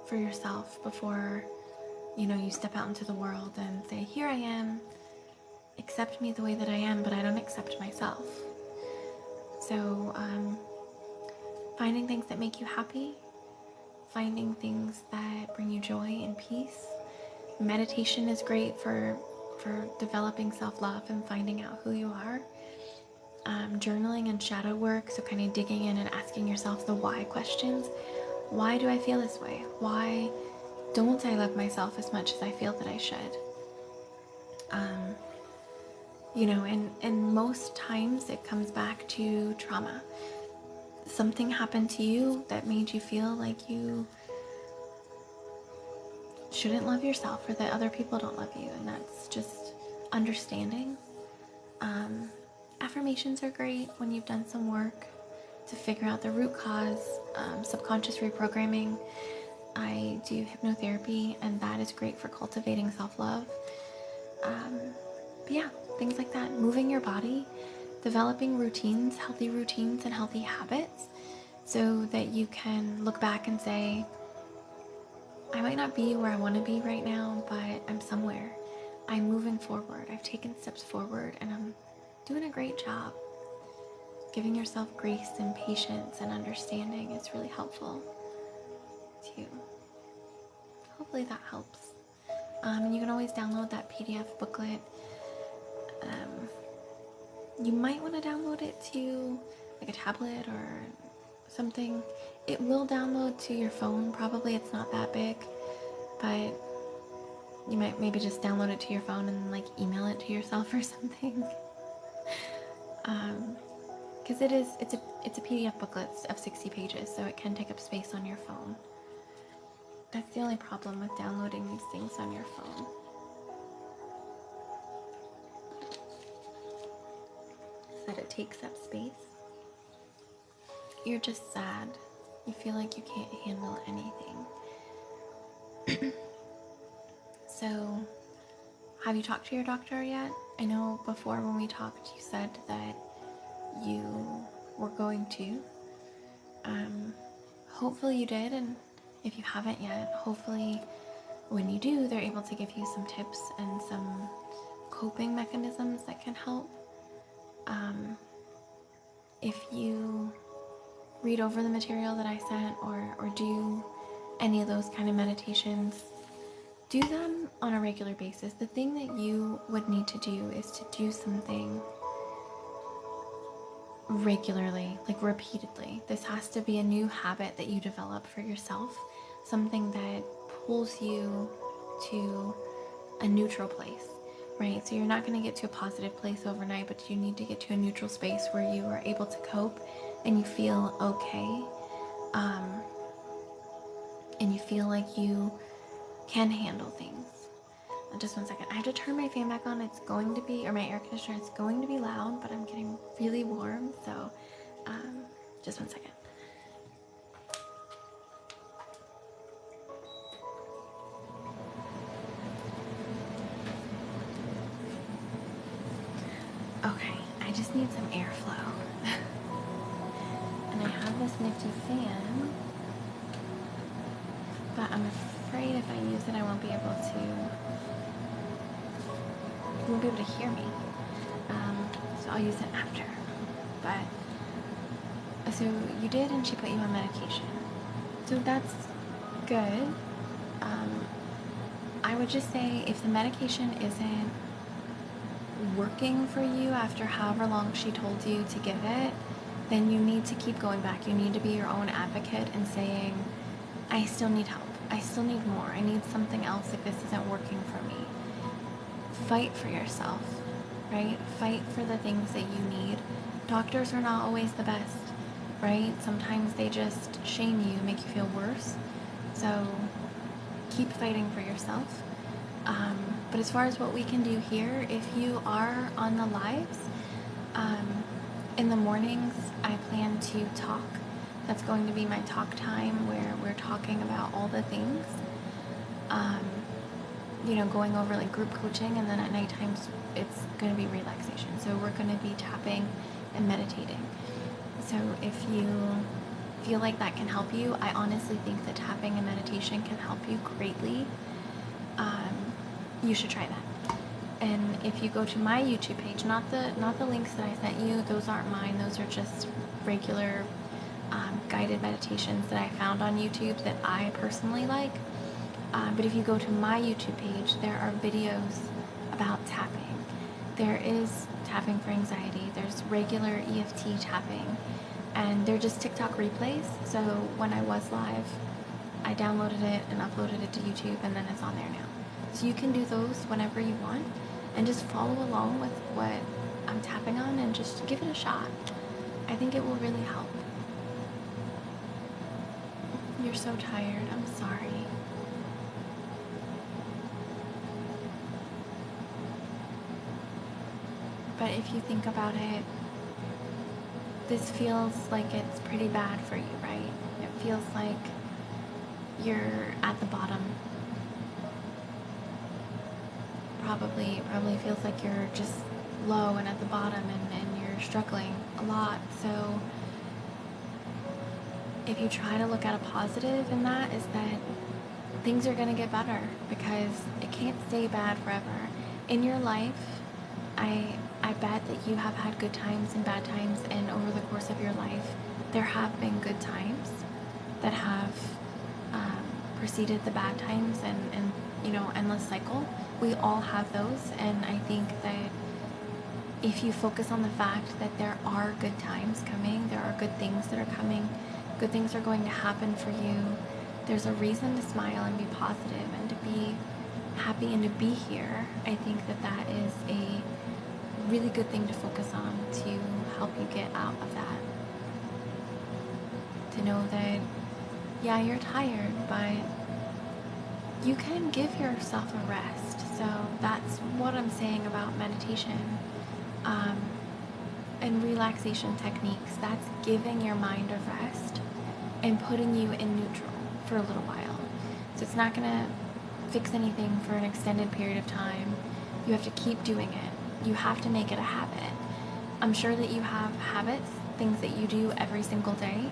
for yourself before you step out into the world and say, here I am, accept me the way that I am, but I don't accept myself. So finding things that make you happy, finding things that bring you joy and peace. Meditation is great for developing self-love and finding out who you are. Journaling and shadow work, so kind of digging in and asking yourself the why questions. Why do I feel this way? Why don't I love myself as much as I feel that I should? And most times it comes back to trauma. Something happened to you that made you feel like you shouldn't love yourself or that other people don't love you, and that's just understanding. Affirmations are great when you've done some work to figure out the root cause. Subconscious reprogramming. I do hypnotherapy, and that is great for cultivating self-love. But yeah, things like that. Moving your body, developing routines, healthy routines and healthy habits, so that you can look back and say, I might not be where I want to be right now, but I'm somewhere. I'm moving forward. I've taken steps forward, and I'm doing a great job. Giving yourself grace and patience and understanding is really helpful too. Hopefully that helps. And you can always download that PDF booklet. You might want to download it to like a tablet or something. It will download to your phone. Probably it's not that big, but you might maybe just download it to your phone and like email it to yourself or something. Because it's a PDF booklet of 60 pages, so it can take up space on your phone. That's the only problem with downloading these things on your phone. Is that it takes up space. You're just sad. You feel like you can't handle anything. So, have you talked to your doctor yet? I know before when we talked, you said that you were going to. Hopefully you did, and if you haven't yet, hopefully when you do, they're able to give you some tips and some coping mechanisms that can help. If you read over the material that I sent or do any of those kind of meditations, do them on a regular basis. The thing that you would need to do is to do something regularly, like repeatedly. This has to be a new habit that you develop for yourself, something that pulls you to a neutral place, right? So you're not going to get to a positive place overnight, but you need to get to a neutral space where you are able to cope and you feel okay, and you feel like you can handle things. Just one second. I have to turn my fan back on. It's going to be, or my air conditioner, it's going to be loud, but I'm getting really warm. So just one second. Okay, I just need some airflow. And I have this nifty fan, but I'm afraid if I use it, I won't be able to, you won't be able to hear me. So I'll use it after. But, so you did, and she put you on medication. So that's good. I would just say if the medication isn't working for you after however long she told you to give it, then you need to keep going back. You need to be your own advocate and saying, I still need help. I still need more. I need something else if this isn't working for me. Fight for yourself, right? Fight for the things that you need. Doctors are not always the best, right? Sometimes they just shame you, make you feel worse. So keep fighting for yourself. But as far as what we can do here, if you are on the lives, in the mornings, I plan to talk. That's going to be my talk time where we're talking about all the things, going over like group coaching, and then at night times it's going to be relaxation. So we're going to be tapping and meditating. So if you feel like that can help you, I honestly think that tapping and meditation can help you greatly. You should try that. And if you go to my YouTube page, not the links that I sent you, those aren't mine. Those are just regular guided meditations that I found on YouTube that I personally like. But if you go to my YouTube page, there are videos about tapping. There is tapping for anxiety. There's regular EFT tapping. And they're just TikTok replays. So when I was live, I downloaded it and uploaded it to YouTube, and then it's on there now. So you can do those whenever you want, and just follow along with what I'm tapping on and just give it a shot. I think it will really help. You're so tired. I'm sorry. But if you think about it, this feels like it's pretty bad for you, right? It feels like you're at the bottom. Probably feels like you're just low and at the bottom, and you're struggling a lot. So if you try to look at a positive in that, is that things are going to get better, because it can't stay bad forever. In your life, I bet that you have had good times and bad times, and over the course of your life, there have been good times that have preceded the bad times, and endless cycle. We all have those, and I think that if you focus on the fact that there are good times coming, there are good things that are coming, good things are going to happen for you, there's a reason to smile and be positive and to be happy and to be here. I think that that is a really good thing to focus on to help you get out of that. To know that, yeah, you're tired, but you can give yourself a rest. So that's what I'm saying about meditation and relaxation techniques. That's giving your mind a rest and putting you in neutral for a little while. So it's not going to fix anything for an extended period of time. You have to keep doing it. You have to make it a habit. I'm sure that you have habits, things that you do every single day.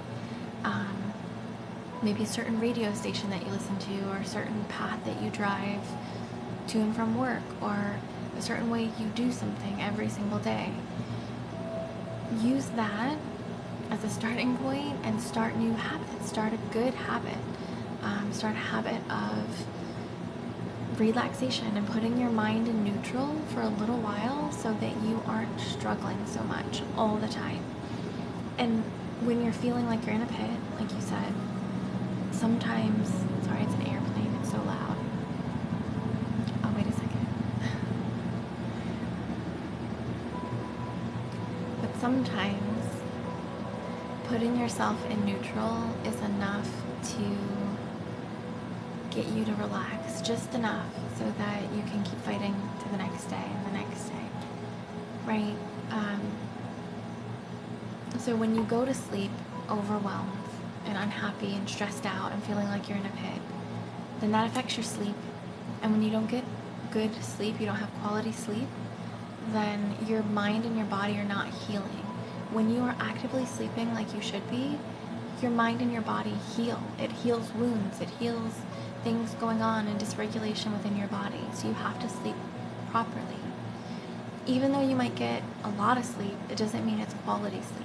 Maybe a certain radio station that you listen to, or a certain path that you drive to and from work, or a certain way you do something every single day. Use that as a starting point and start new habits. Start a good habit. Start a habit of relaxation and putting your mind in neutral for a little while so that you aren't struggling so much all the time. And when you're feeling like you're in a pit, like you said, sometimes, sorry, it's an airplane, it's so loud. Oh, wait a second. But sometimes putting yourself in neutral is enough to get you to relax, just enough so that you can keep fighting to the next day and the next day, right? So when you go to sleep overwhelmed and unhappy and stressed out and feeling like you're in a pit, then that affects your sleep. And when you don't get good sleep, you don't have quality sleep, then your mind and your body are not healing. When you are actively sleeping like you should be, your mind and your body heal. It heals wounds. It heals things going on and dysregulation within your body. So you have to sleep properly. Even though you might get a lot of sleep, it doesn't mean it's quality sleep.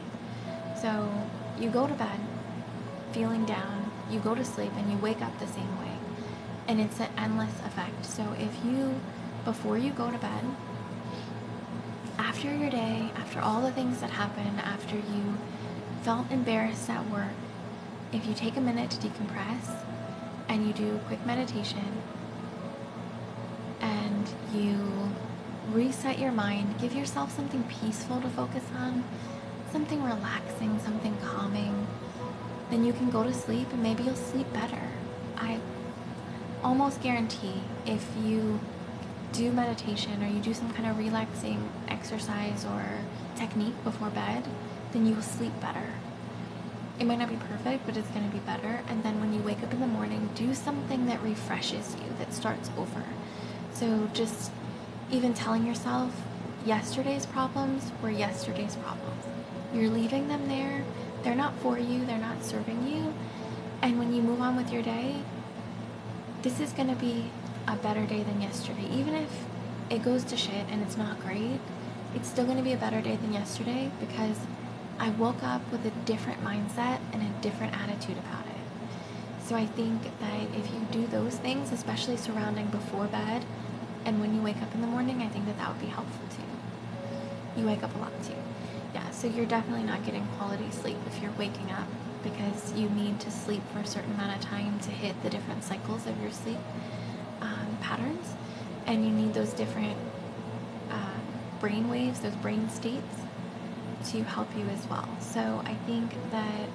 So you go to bed feeling down, you go to sleep, and you wake up the same way. And it's an endless effect. So if you, before you go to bed, after your day, after all the things that happen, after you felt embarrassed at work, if you take a minute to decompress and you do a quick meditation and you reset your mind, give yourself something peaceful to focus on, something relaxing, something calming, then you can go to sleep and maybe you'll sleep better. I almost guarantee if you do meditation or you do some kind of relaxing exercise or technique before bed, then you will sleep better. It might not be perfect, but it's going to be better. And then when you wake up in the morning, do something that refreshes you, that starts over. So just even telling yourself yesterday's problems were yesterday's problems. You're leaving them there. They're not for you. They're not serving you. And when you move on with your day, this is going to be a better day than yesterday. Even if it goes to shit and it's not great, it's still going to be a better day than yesterday because I woke up with a different mindset and a different attitude about it. So I think that if you do those things, especially surrounding before bed and when you wake up in the morning, I think that would be helpful too. You wake up a lot too. Yeah, so you're definitely not getting quality sleep if you're waking up because you need to sleep for a certain amount of time to hit the different cycles of your sleep patterns, and you need those different brain waves, those brain states to help you as well. So I think that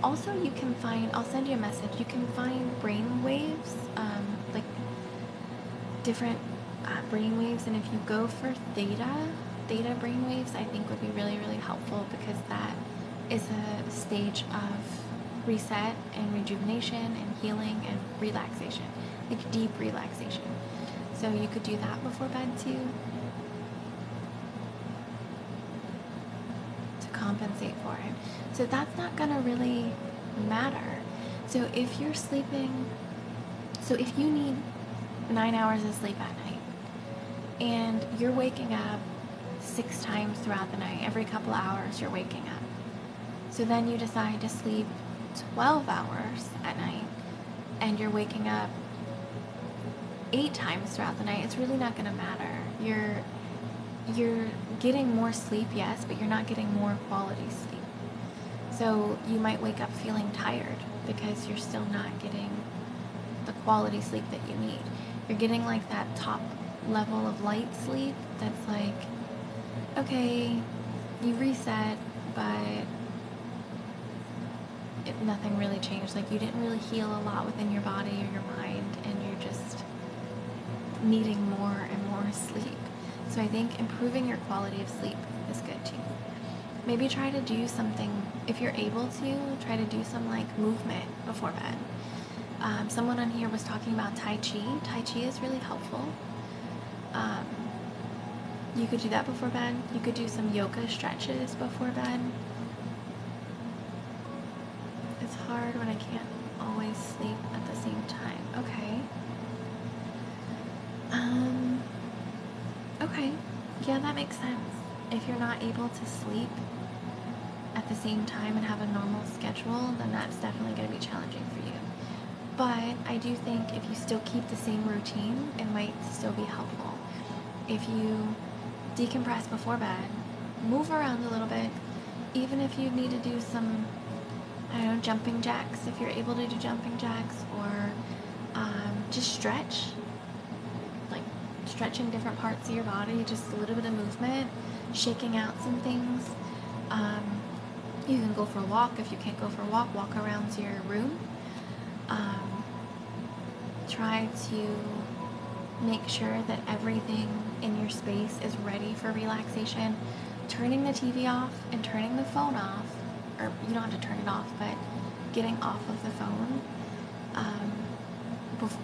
also you can find, I'll send you a message, you can find brain waves, like different brain waves, and if you go for theta brain waves, I think would be really, really helpful because that is a stage of reset and rejuvenation and healing and relaxation, like deep relaxation. So you could do that before bed too to compensate for it. So that's not gonna really matter. So if you're sleeping, so if you need 9 hours of sleep at night and you're waking up 6 times throughout the night, every couple hours you're waking up. So then you decide to sleep 12 hours at night and you're waking up 8 times throughout the night. It's really not going to matter. You're getting more sleep, yes, but you're not getting more quality sleep. So you might wake up feeling tired because you're still not getting the quality sleep that you need. You're getting like that top level of light sleep that's like, okay, you reset, but nothing really changed. Like you didn't really heal a lot within your body or your mind, and you're just needing more and more sleep. So I think improving your quality of sleep is good too. Maybe try to do something, if you're able to, try to do some like movement before bed. Someone on here was talking about Tai Chi. Tai Chi is really helpful. You could do that before bed. You could do some yoga stretches before bed. It's hard when I can't always sleep at the same time. Okay. Okay. Yeah, that makes sense. If you're not able to sleep at the same time and have a normal schedule, then that's definitely going to be challenging for you. But I do think if you still keep the same routine, it might still be helpful. If you decompress before bed, move around a little bit, even if you need to do some, I don't know, jumping jacks, if you're able to do jumping jacks, or just stretch, like stretching different parts of your body, just a little bit of movement, shaking out some things. You can go for a walk. If you can't go for a walk, walk around your room. Try to make sure that everything in your space is ready for relaxation. Turning the TV off and turning the phone off, or you don't have to turn it off, but getting off of the phone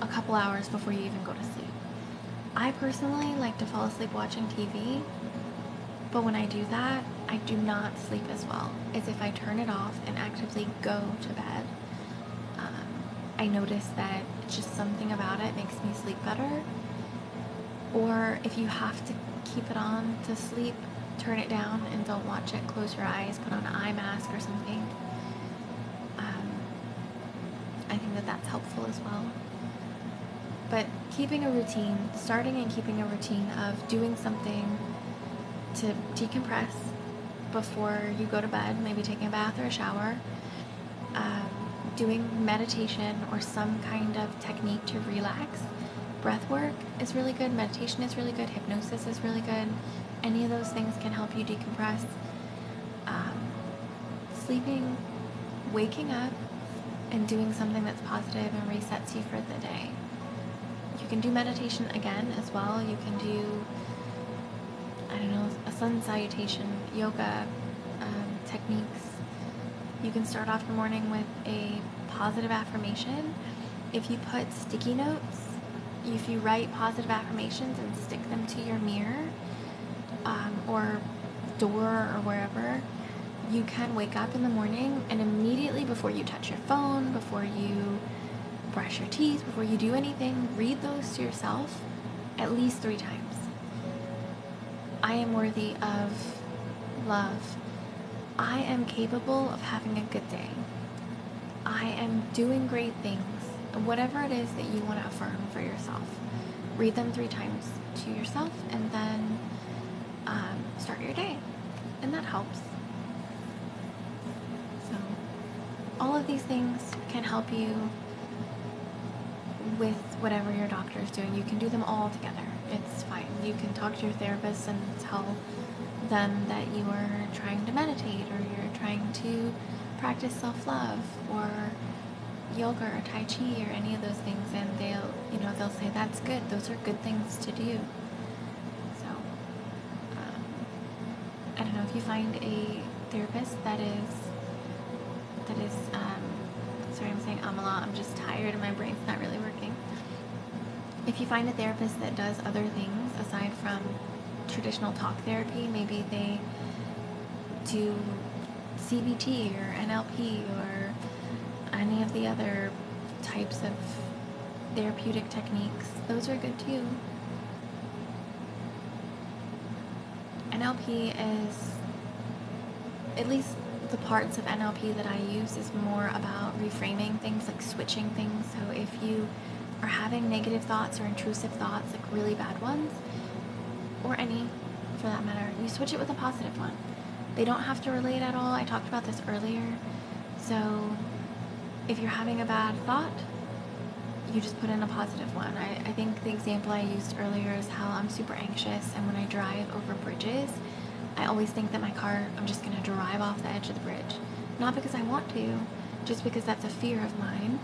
a couple hours before you even go to sleep. I personally like to fall asleep watching TV, but when I do that, I do not sleep as well as if I turn it off and actively go to bed. I notice that just something about it makes me sleep better. Or if you have to keep it on to sleep, turn it down and don't watch it. Close your eyes, put on an eye mask or something. I think that that's helpful as well. But keeping a routine, starting and keeping a routine of doing something to decompress before you go to bed, maybe taking a bath or a shower, doing meditation or some kind of technique to relax. Breath work is really good, meditation is really good, hypnosis is really good. Any of those things can help you decompress. Sleeping, waking up, and doing something that's positive and resets you for the day. You can do meditation again as well. You can do, a sun salutation, yoga techniques. You can start off your morning with a positive affirmation. If you put sticky notes, if you write positive affirmations and stick them to your mirror or door or wherever, you can wake up in the morning and immediately before you touch your phone, before you brush your teeth, before you do anything, read those to yourself at least 3 times. I am worthy of love. I am capable of having a good day. I am doing great things. Whatever it is that you want to affirm for yourself, read them 3 times to yourself and then start your day. And that helps. So all of these things can help you with whatever your doctor is doing. You can do them all together. It's fine. You can talk to your therapist and tell them that you are trying to meditate or you're trying to practice self-love or yoga or tai chi or any of those things, and they'll say that's good. Those are good things to do. So I don't know, if you find a therapist that is sorry, I'm saying a lot. I'm just tired and my brain's not really working. If you find a therapist that does other things aside from traditional talk therapy, maybe they do CBT or NLP or any of the other types of therapeutic techniques, those are good too. NLP is, at least the parts of NLP that I use, is more about reframing things, like switching things. So if you are having negative thoughts or intrusive thoughts, like really bad ones, or any for that matter, you switch it with a positive one. They don't have to relate at all. I talked about this earlier. So if you're having a bad thought, you just put in a positive one. I think the example I used earlier is how I'm super anxious, and when I drive over bridges, I always think that I'm just going to drive off the edge of the bridge. Not because I want to, just because that's a fear of mine.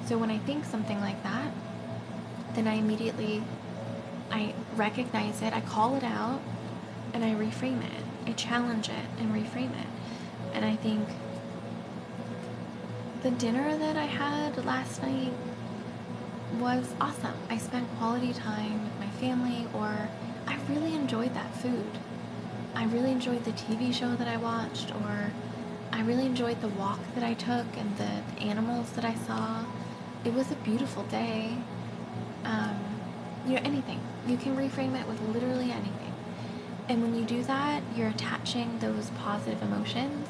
So when I think something like that, then I recognize it, I call it out, and I reframe it. I challenge it and reframe it. And I think the dinner that I had last night was awesome. I spent quality time with my family, or I really enjoyed that food. I really enjoyed the TV show that I watched, or I really enjoyed the walk that I took and the animals that I saw. It was a beautiful day. Anything. You can reframe it with literally anything. And when you do that, you're attaching those positive emotions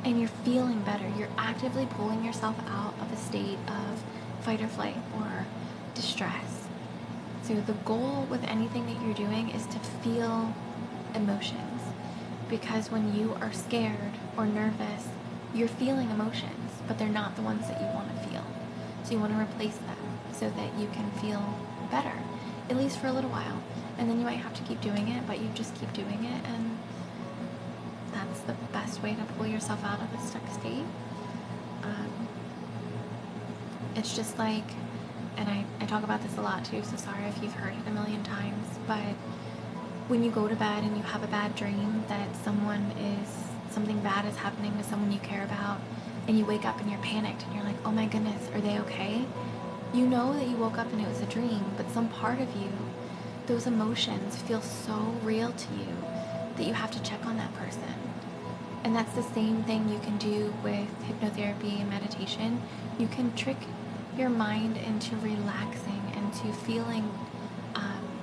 and you're feeling better. You're actively pulling yourself out of a state of fight or flight or distress. So the goal with anything that you're doing is to feel emotions, because when you are scared or nervous, you're feeling emotions, but they're not the ones that you want to feel. So you want to replace them so that you can feel better, at least for a little while. And then you might have to keep doing it, but you just keep doing it, and that's the best best way to pull yourself out of a stuck state. It's just like, and I talk about this a lot too, so sorry if you've heard it a million times, but when you go to bed and you have a bad dream that something bad is happening to someone you care about, and you wake up and you're panicked and you're like, oh my goodness, are they okay? You know that you woke up and it was a dream, but some part of you, those emotions feel so real to you that you have to check on that person. And that's the same thing you can do with hypnotherapy and meditation. You can trick your mind into relaxing and to feeling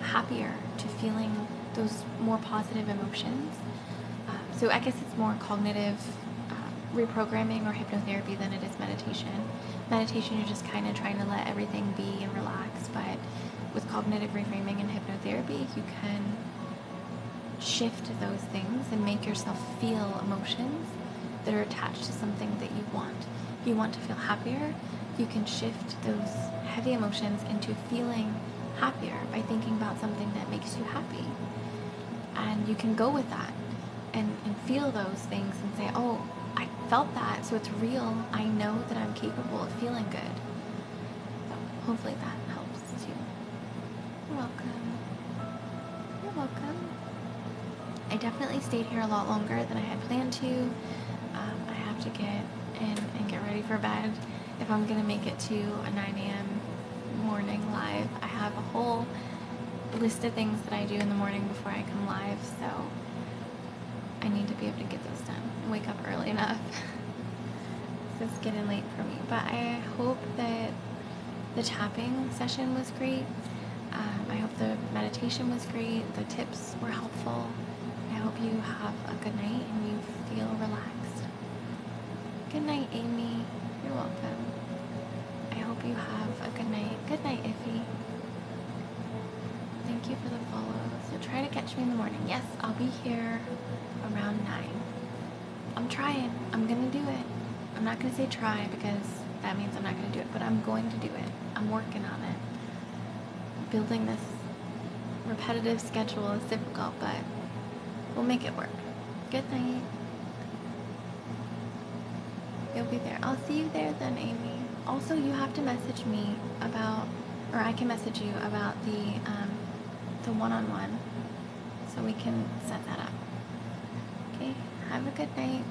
happier, to feeling those more positive emotions. So I guess it's more cognitive reprogramming or hypnotherapy than it is meditation. Meditation, you're just kind of trying to let everything be and relax, but with cognitive reframing and hypnotherapy, you can shift those things and make yourself feel emotions that are attached to something that you want. If you want to feel happier, you can shift those heavy emotions into feeling happier by thinking about something that makes you happy. And you can go with that and feel those things and say, oh, I felt that, so it's real. I know that I'm capable of feeling good. So hopefully that helps too. You're welcome. You're welcome. I definitely stayed here a lot longer than I had planned to. I have to get in and get ready for bed if I'm going to make it to a 9 a.m. morning live. I have a whole list of things that I do in the morning before I come live, so I need to be able to get those done and wake up early enough. So it's getting late for me, but I hope that the tapping session was great. I hope the meditation was great. The tips were helpful. I hope you have a good night and you feel relaxed. Good night, Amy. You're welcome. I hope you have a good night. Good night, Iffy. Thank you for the follows. You'll try to catch me in the morning. Yes, I'll be here around 9. I'm trying. I'm going to do it. I'm not going to say try because that means I'm not going to do it, but I'm going to do it. I'm working on it. Building this repetitive schedule is difficult, but we'll make it work. Good night. You'll be there. I'll see you there then, Amy. Also, you have to message me about, or I can message you about the one-on-one, so we can set that up. Okay? Have a good night.